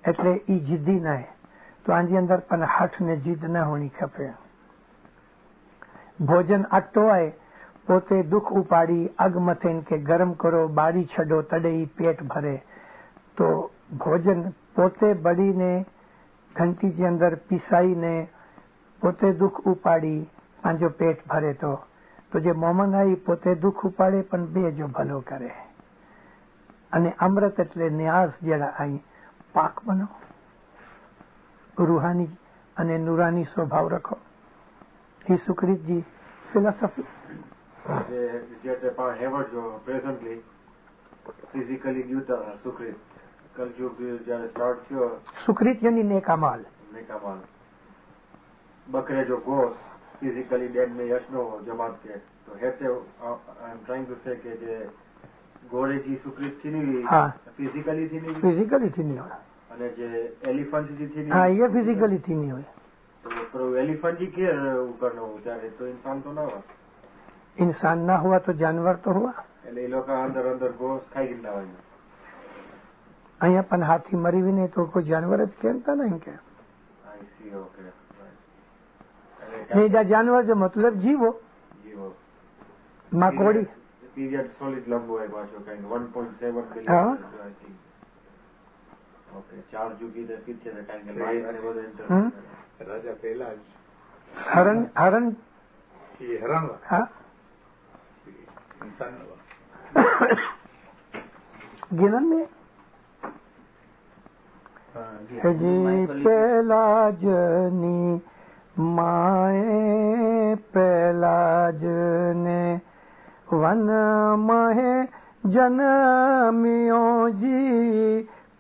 એટલે ई जिद्दी न आहे। तो आंजी अंदर पण हठ ने जिद न होनी खपे। भोजन अटो आहे, पोते दुख उपाड़ी अग मथेन के गरम करो, बाड़ी छड़ो तड़े ही पेट भरे। तो भोजन पोते बड़ी ने घंटी जे अंदर पिसाई ने पोते दुख उपाड़ी पांजो पेट भरे। तो जे मोमन आई पोते दुख उपाड़े पण बे जो भलो करे। अने अमृत एटले न्यास जेड़ा आई पाक बनो, रूहानी अने नूरानी स्वभाव रखो। ही सुकृत जी फिलोसॉफी जो प्रेजेंटली फिजिकली ड्यूटा सुकृत कलयुग जયારે સ્ટાર્ટ થયો, सुकृत यानी नेकामाल। बकरे जो गोस फिजिकली डेड में यशनो जमात के तो हेते आई एम ट्राइंग टू से के जे घोड़े जी सुकृत थी नहीं, हाँ फिजिकली थी नहीं, फिजिकली थी नहीं હોય, અને જે એલિફન્ટ जी थी नहीं, हाँ ये फिजिकली थी नहीं હોય। तो पर एलिफન્ટ जी के ऊपर नो ત્યારે तो इंसान तो ना हुआ, इंसान ना हुआ तो जानवर तो हुआ। એટલે એ લોકો અંદર અંદર गोस ખાઈ ગયેલા હોય। અહીંયા પણ હાથી મરી વિને તો કોઈ जानवर જ કહેતા નહીં કે आई सी ओके नहीं, जा जानवर जो मतलब जीवो जीवो माकोड़ी पीरियड सॉलिड लंबो है पाछो कहीं 1.7 बिलियन हाँ। आई थिंक ओके 4 जुगी दे पीछे दे कहीं लाइफ અને બધું એન્ટર રાજા પહેલા જ हरण हरण એ હેરાન हाँ इंसान गिनन में जी पहला जनी माए पहला जने वन महे जनमियो जी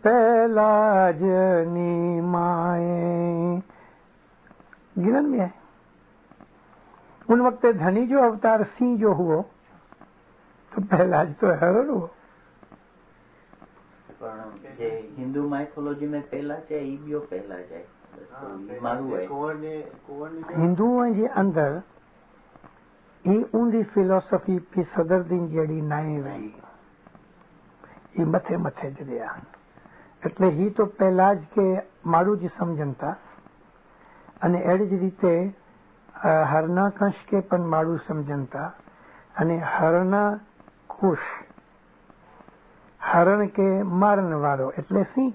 पहला जनी माए। गिनन में है उन वक्त धनी जो अवतार सिंह जो हुओ तो पहला तो हरण हुओ। हिंदू माइथोलॉजी में पहला है ई बियो पहला है मारू है हिंदुओं जे अंदर ई ऊंधी फिलोसफी पी सदरदीन जड़ी नाई वही ई मथे मथे जड़िया એટલે ही तो पहला ज के मारू जी समझनता अने एड़ी ज रीते हरना कंश के पण मारू समझनता अने हरना कुश हरण के मारन वारो એટલે સિંહ।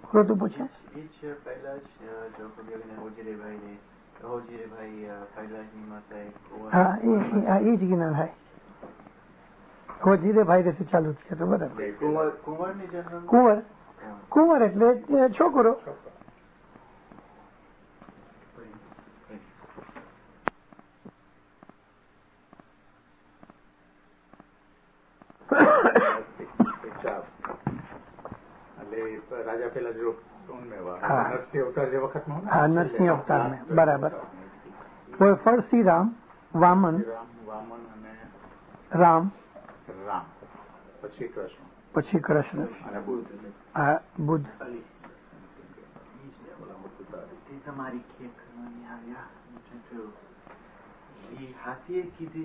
को तो पूछे पहला जो कभी होजीरे भाई ने पहला ही माता है। हाँ ये ज गिनन है होजीरे भाई से चालू थी तो बराबर। कुंवर ने जन्म कुंवर कुंवर એટલે છોકરો। राजा पहला जो उनमें नरसिंह अवतार जो वक्त में हाँ नरसिंह अवतार में बराबर। वो फरसी राम वामन वामन राम राम પછી કૃષ્ણ અને બુદ્ધ તમારી ખેત કરવાની આવ્યા એ હાથીએ કીધી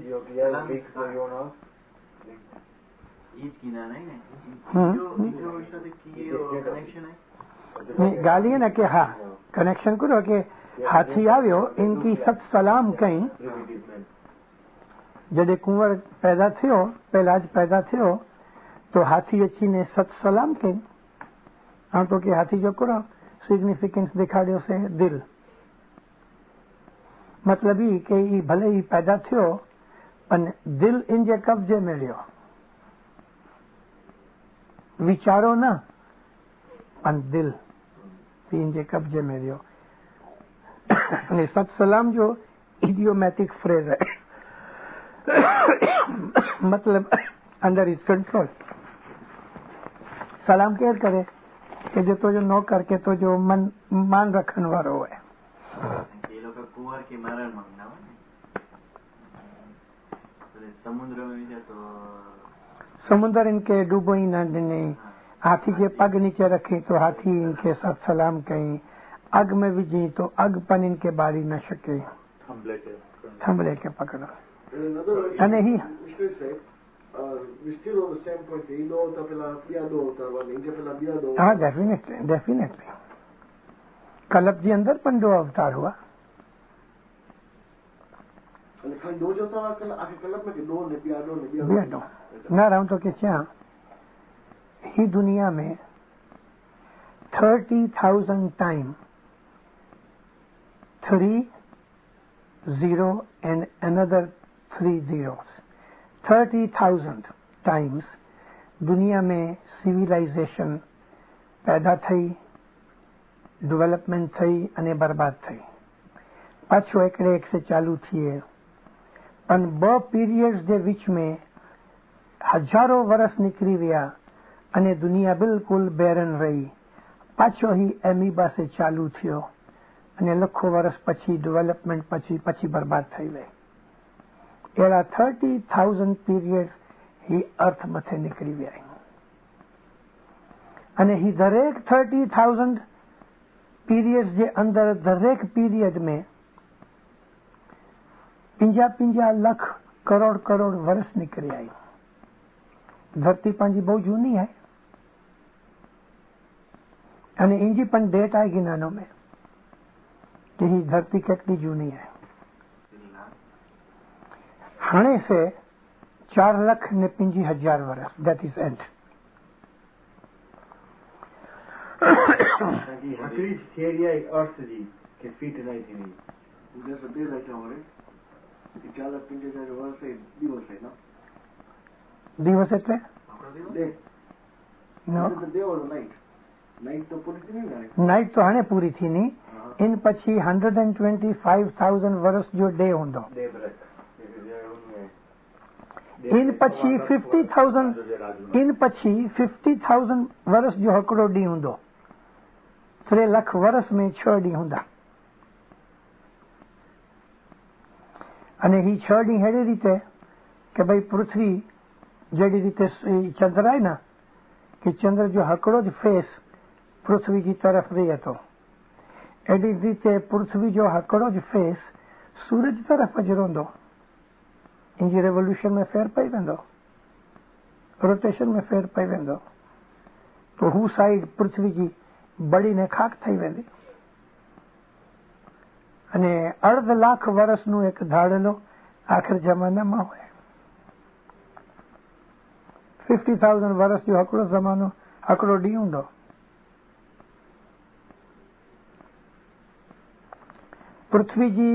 गाली है ना कि हाँ कनेक्शन करो कि हाथी आव्यो इनकी सत सलाम कई जडे कुंवर पैदा थियो पहला ज पैदा थियो तो हाथी अची ने सत सलाम कई। हाँ तो कि हाथी जो करो सिग्निफिकेंस दिखाड़ियो से दिल मतलब ही कि भले ही पैदा थियो पण दिल इन जे कब्जे में लियो विचारो न पण दिल इन जे कब्जे में लियो। सत सलाम जो इडियोमैटिक फ्रेज है मतलब अंडर इज कंट्रोल। सलाम केर करे कि जो तो जो नो करके तो जो मन मान रखन वारो है ये लोग कुंवर के मारण मांगना हो समुद्र में भी तो समुद्र इनके डूबो ही न ॾिने, हाथी के पग नीचे रखी तो हाथी इनके साथ सलाम कई, अग में विझी तो अग पन इनके बारी न सके, थंभले के पकड़ो। अने ही हाँ, डेफिनेटली कलप जी अंदर पण दो अवतार हुआ। ना रहूं तो क्या ही दुनिया में 30,000 time 3 0 and another 3 zeros 30,000 times दुनिया में सिविलाइजेशन पैदा थई, डेवलपमेंट थई अने बर्बाद थई। पाछो एकड़े एक से चालू थिए, पण ब पीरियड्स जे विच में हजारों वर्ष निकरी विया अने दुनिया बिल्कुल बेरन रही। पाछो ही एमीबा से चालू थियो अने लखों वर्ष पछी डेवलपमेंट पछी बर्बाद थई वई। एड़ा 30,000 पीरियड्स ही अर्थ मथे निकरी विया अने ही दरेक 30,000 पीरियड्स जे अंदर दरेक पीरियड में 50 लाख करोड़ वर्ष निकरी आई। धरती पंहिंजी बहु जूनी है अने इंजी पण डेट आहे गिनानो में कि ही धरती केतली जूनी है। हाणे से 4,50,000 वर्ष, दैट इज एंड। हकरी थियरी है अर्थ जी के फीट नहीं थी जैसे दे लाइट हमारे 4,50,000 वर्ष से दिवस है ना, दिवस એટલે नाइट तो पूरी थी नहीं, नाइट तो हाणे पूरी थी नी। इन पछी 125,000 वर्ष जो डे होंदो, इन पछी 50,000 वर्ष जो हिकिड़ो ॾींहुं हूंदो। 3 लाख वर्ष में 6 ॾींहं हूंदा अने ही 6 ॾींहं अहिड़ी रीते कि भई पृथ्वी जहिड़ी रीते चंद्र आहे न कि चंद्र जो हिकिड़ो ज फेस पृथ्वी जी तरफ़ रहे थो, अहिड़ी रीते पृथ्वी जो हिकिड़ो ज फेस सूरज तरफ़ ज रहंदो। इनजी रेवोल्यूशन में फेर पई वेंदो, रोटेशन में फेर पई वेंदो, तो हू साइड पृथ्वी जी बड़ी ने खाक थई वेंदी अने 1.5 लाख वर्षनो एक धाड़ेलो आखिर जमाना में होय। 50,000 वर्ष जो हिकिड़ो ज़मानो हिकिड़ो ॾींहुं हूंदो। पृथ्वी जी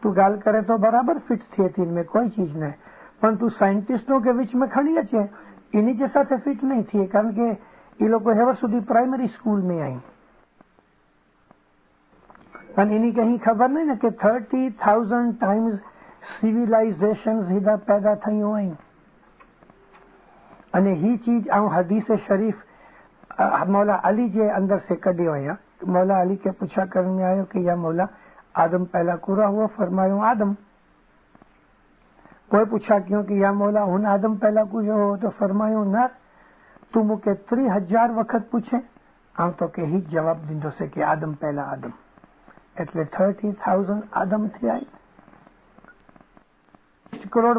तू गाल करे तो बराबर फिट थिए थी, इनमें कोई चीज नहीं, पर तू साइंटिस्टों के बीच में खड़ी अचे इन्हीं के साथ फिट नहीं थी, कारण के ये लोग हेवर सुधी प्राइमरी स्कूल में आई, पर इन्हीं कहीं खबर नहीं ना कि 30,000 टाइम्स सिविलाइजेशन सीधा पैदा थी हुई। अने ही चीज आऊं हदीस शरीफ मौला अली जे अंदर से कढियो आहियां। मौला अली के पूछा करण में आयो कि या मौला आदम पहला कूड़ा हुआ, फरमायो आदम। कोई पूछा क्यों कि या मौला हुन आदम पहला कूड़ा हो, तो फरमायो न तू मुके 3000 वक्त पूछे आऊं तो के ही जवाब दींदो से कि आदम पहला आदम, एटले 30,000 आदम थिया। 8 करोड़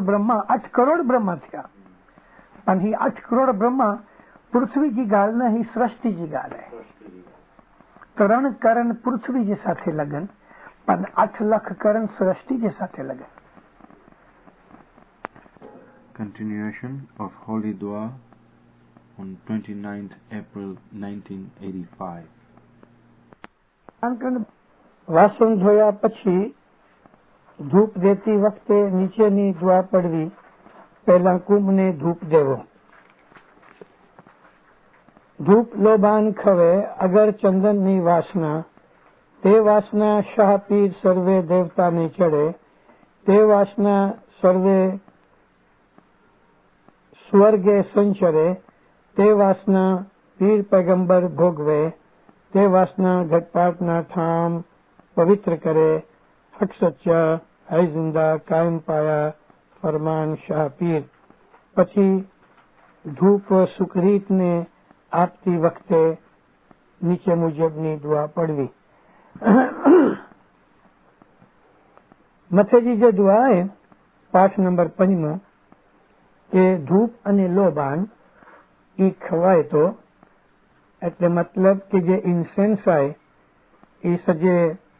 ब्रह्मा थिया, पण ही 8 करोड़ ब्रह्मा पृथ्वी जी गाल न ही सृष्टि जी गाल है। करण करण पृथ्वी जे साथे लगन, पण 8 लाख करण सृष्टि जे साथे लगन। Continuation of Holy Dua on 29th April 1985. વાસણ ધોયા પછી ધૂપ દેતી વખતે નીચેની દુઆ પડવી, પહેલા કુંભને ધૂપ દેવો। ધૂપ લોબાન ખવે અગર ચંદનની વાસના, તે વાસના શાહ પીર સર્વે દેવતાને ચડે, તે વાસના સર્વે સ્વર્ગે સંચરે, તે વાસના પીર पैगंबर ભોગવે, તે વાસના ઘટપાટના ઠામ પવિત્ર કરે। હક સચ્ચા હૈ જિંદા કાયમ પાયા ફરમાન શાહ પીર। પછી ધૂપ સુકરીતને આપતી વખતે નીચે મુજબની દુઆ પડવી. મથેજી જે દુઆ है પાઠ નંબર 5 કે ધૂપ અને લોબાન એ ખવાય તો એટલે મતલબ કે જે ઇન્સેન્સ आहे એ सॼे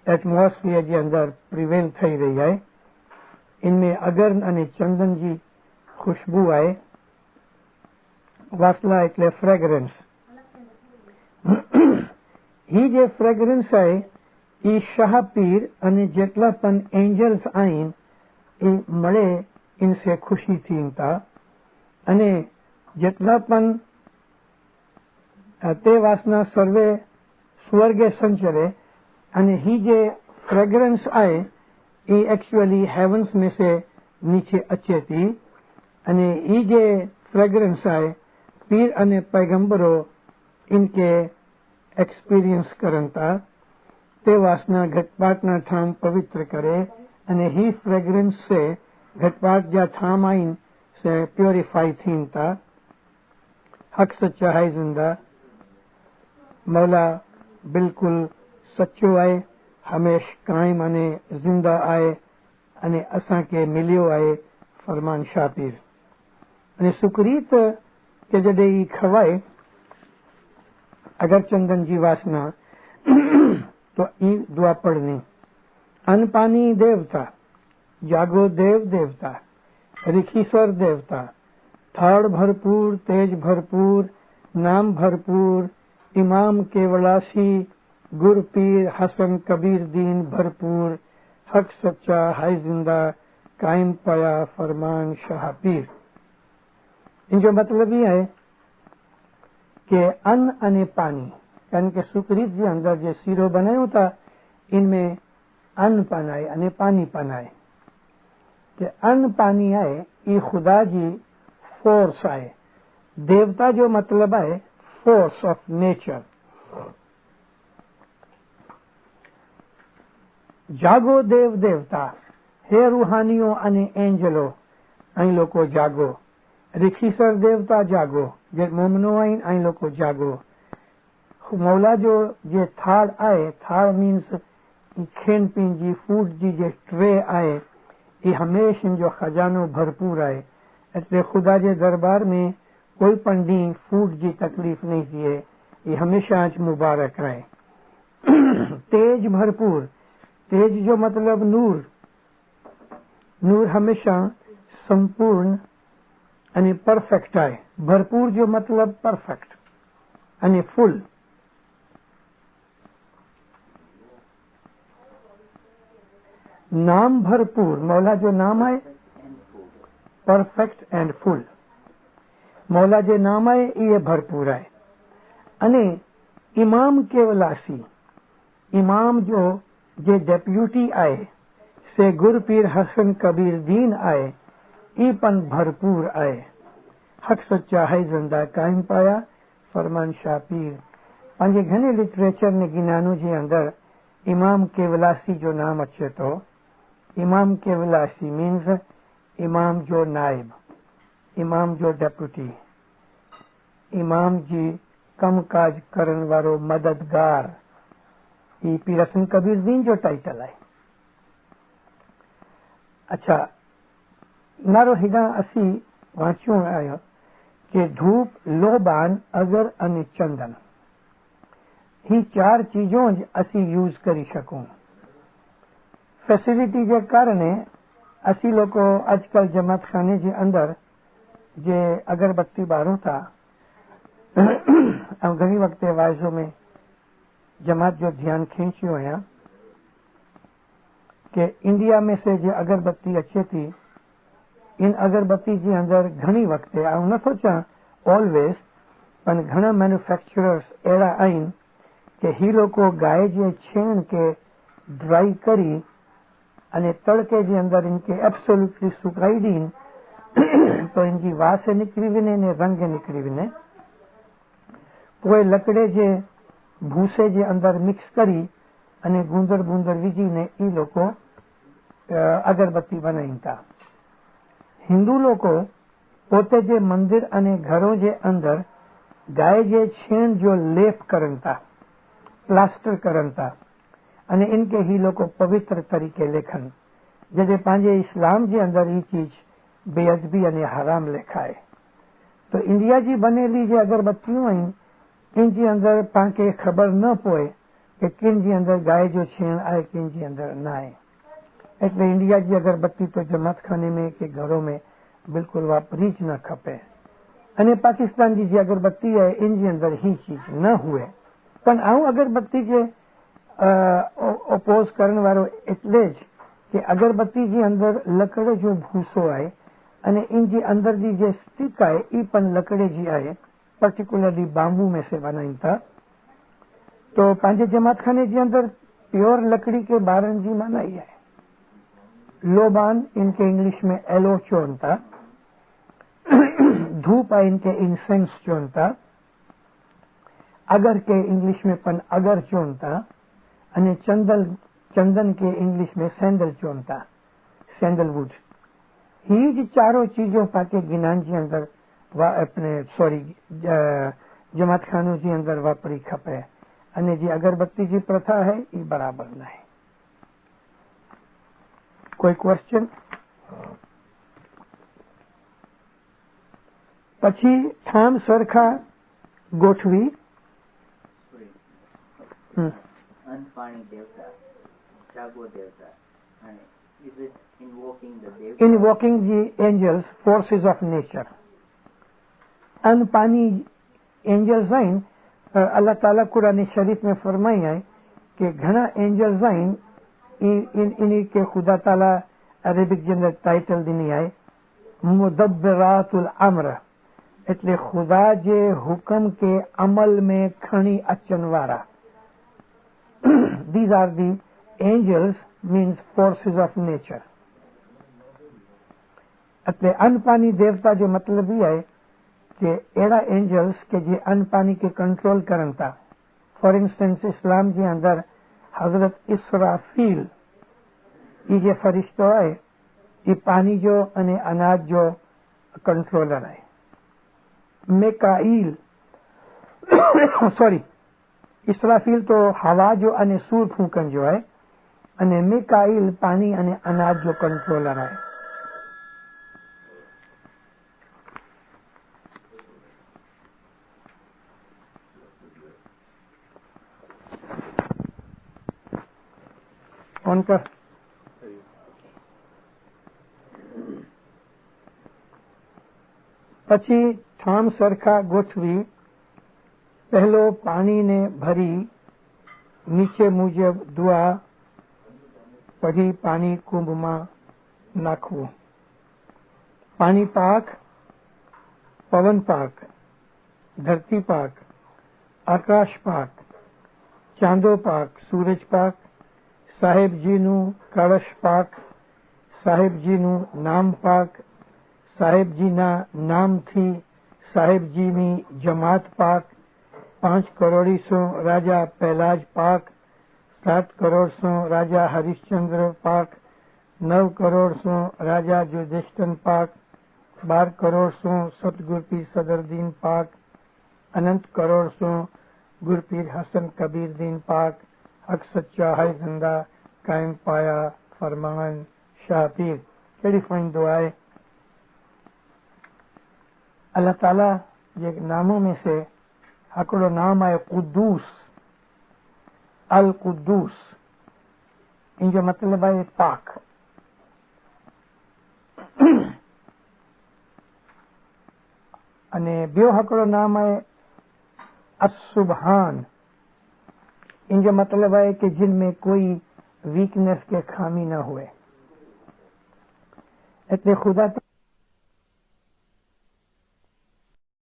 एटमॉस्फेयर जे अंदर प्रिवेल થઈ રહી आहे. इनमें अगर અને चंदन जी खुशबू आहे. वासला એટલે फ्रेग्रेंस. ही जे फ्रेग्रेंस आहे એ શાહપીર અને જેટલા પણ એન્જલ્સ આઈન એ મળે ઇનસે ખુશી થીતા અને જેટલા પણ તે વાસના સર્વે સ્વર્ગે સંચરે અને ही જે फ्रेग्रेंस आहे એ एक्चुअली हेवन्स में से नीचे अचे थी અને ही જે फ्रेग्रेंस आहे पीर અને पैगंबरो इनके एक्सपीरियंस करन था. તે વાસના ઘટપાટના ઠામ પવિત્ર કરે અને ही फ्रेग्रेंस से घटपाट जा ठाम आइन से प्योरिफाई थीन था. हक सच्चा है जिंदा. मौला बिल्कुल सच्चो आहे, हमेश कायम अने जिंदा आहे अने असां के मिलियो आहे फरमान शापीर. अने सुकरीत के जॾहिं ई खवाए अगर चंदन जी वासना तो ई दुआ पढ़नी. अन्न पानी देवता, जागो देव देवता, ऋखीश्वर देवता, थाड़ भरपूर, तेज भरपूर, नाम भरपूर, इमाम केवलासी, गुर पीर हसन कबीर दीन भरपूर, हक सच्चा हाय जिंदा, कायम पाया फरमान शाह पीर. इन जो मतलब ये है कि अन्न अने पानी कारण के सुकरीत जे अंदर जे सीरो बनायो था इनमें अन्न पण आहे अने पानी पण आहे. के अन्न पानी आहे ये खुदा जी फोर्स आहे. देवता जो मतलब है फोर्स ऑफ नेचर. जागो देव देवता, हे रूहानियों अने एंजलो अहीं लोको जागो. ऋखीसर देवता जागो, जे मोमनो आहिनि अहीं लोको जागो. मौला जो जे थाड़ आहे, थाड़ मीन्स खेन पीन जी फूड जी जे ट्रे आहे ये हमेशा इन जो खजानो भरपूर आहे. એટલે खुदा जे दरबार में कोई पण ॾींहुं फूड जी तकलीफ़ नहीं थिए. ये हमेशा आज मुबारक रहे. तेज भरपूर, तेज जो मतलब नूर. नूर हमेशा संपूर्ण અને પરફેક્ટ आहे. ભરપૂર जो मतलब परफेक्ट અને फुल. नाम भरपूर, मौला जो नाम है परफेक्ट एंड फुल. मौला जो नाम है ये भरपूर है. अने इमाम केवलासी, इमाम जो जे डेप्यूटी आए से गुर पीर हसन कबीर दीन आए ई पण भरपूर आए. हक सच्चा है जिंदा कायम पाया फरमान शाह पीर. पंहिंजे घणे लिटरेचर ने गिनानो जे अंदर इमाम केवलासी जो नाम अचे तो. इमाम केवलासी मीन्स इमाम जो नायब, इमाम जो डेप्यूटी, इमाम जी कम काज करण वारो मददगार. ई पीर हसन कबीर दीन जो टाइटल है. अच्छा नारो हिडा असी वांचो आयो कि धूप लोबान अगर अने चंदन ही 4 चीजों असी यूज करी सकूं. फैसिलिटी के कारण असी लोग आजकल जमात खाने के अंदर जे अगरबत्ती बारो था घनी वक्त वाइजों में जमात जो ध्यान खींचियो है कि इंडिया में से जो अगरबत्ती अचे थी इन अगरबत्ती के अंदर घनी वक्त आऊं न सोचा ऑलवेज पर घना मैन्युफैक्चरर्स अड़ा आइन कि ही लोग गाय जे छेण के ड्राई करी अने तड़के जे अंदर इनके एब्सोल्युटली सुकाई दीन तो इनकी वास निकरी वने ने रंग निकरी वने. पोइ लकड़े जे भूसे जे अंदर मिक्स करी अने गूंदर बूंदर विझी ने ई लोको अगरबत्ती बनाइन था. हिंदू लोग પોતે જે મંદિર અને ઘરો જે અંદર ગાય જે છેણ જો લેપ કરનતા પ્લાસ્ટર કરનતા અને इनके ही लोग पवित्र तरीके लेखन जे पांजे इस्लाम जे अंदर ये चीज बेअदबी अने हराम लेखाए। तो इंडिया जी बनेली जे अगरबत्तियों आई इन जी अंदर पाके खबर न पोए कि किन जी अंदर गाय जो छेण आए किन जी अंदर ना आए। एटले इंडिया जी अगरबत्ती तो जमात खाने में के घरों में बिल्कुल वापरी ज न खपे अने पाकिस्तान जी अगरबत्ती है इन जी अंदर ही चीज न हुए। पण आऊं अगरबत्ती जे ओपोज करने वालों एटले ज कि अगरबत्ती जी अंदर लकड़े जो भूसो आए अने इन जी अंदर जी जे स्टिक आए ई पण लकड़े जी आए, पर्टिकुलरली बाम्बू में से बनाई था। तो पांजे जमात खाने जी अंदर प्योर लकड़ी के बारन जी मनाई है। लोबान इनके इंग्लिश में एलो चोनता, धूप आ इनके इंसेंस चोनता, अगर के इंग्लिश में पन अगर चोनता अने चंदन के इंग्लिश में सैंडल चोनता, सैंडलवुड। ही जी चारों चीजों पाके गिनान जी अंदर अपने जमात खानों जी अंदर वापरी खपे अने जी अगरबत्ती जी प्रथा है ये बराबर न है। कोई क्वेश्चन? पछी ठाम सरखा गोठवी Anpani Devta, Jago Devta, and is it invoking the Devta? Invoking the angels, forces of nature. अनपानी एंजल्स आइन अल्लाह ताला कुरान शरीफ में फरमाई है कि घना एंजल्स आइन इन्हीं के खुदा ताला अरेबिक जे अंदर टाइटल दिनी है मुदब्बिरातुल अम्र, एटले खुदा जे हुक्म के अमल में खणी अचन वारा। These are the angels, means forces of nature. એટલે અનપાની દેવતા जो मतलब ये है कि एड़ा एंजल्स के जे अनपानी के कंट्रोल करता। फॉर इंस्टेंस इस्लाम जे अंदर हजरत इसराफील ये जे फरिश्तो है ये पानी जो अने अनाज जो कंट्रोलर है। मेकाईल सॉरी इसराफील तो हवा जो अने सूर फूकन जो है अने मेकाईल पानी अने अनाज जो कंट्रोलर है। कौन का पछी ठाम सरखा गोठवी पहलो पानी ने भरी नीचे मुजब दुआ पढ़ी पानी कुंभ में नाखवू। पानी पाक, पवन पाक, धरती पाक, आकाश पाक, चांदो पाक, सूरज पाक, साहेब जी नु कलश पाक, साहेब जी नु नाम पाक, साहेब जी ना नाम थी साहेब जी नी जमात पाक, 5 करोड़ी सो राजा पहलाज पाक, 7 करोड़ सो राजा हरिश्चंद्र पाक, 9 करोड़ सो राजा जुदेष्टन पाक, 12 करोड़ सो सतगुरपीर सदरदीन पाक, अनंत करोड़ सो गुरपीर हसन कबीर दीन पाक, हक सच्चा है जिंदा कायम पाया फरमान शाह पीर। केड़ी फाइन दुआ है। अल्लाह ताला ये नामों में से हकड़ो नाम है कुद्दूस, अल कुद्दूस, इन जो मतलब है पाक। अने बियो हकड़ो नाम है असुबहान, इन जो मतलब है कि जिनमें कोई वीकनेस के खामी न हुए। एटले खुदा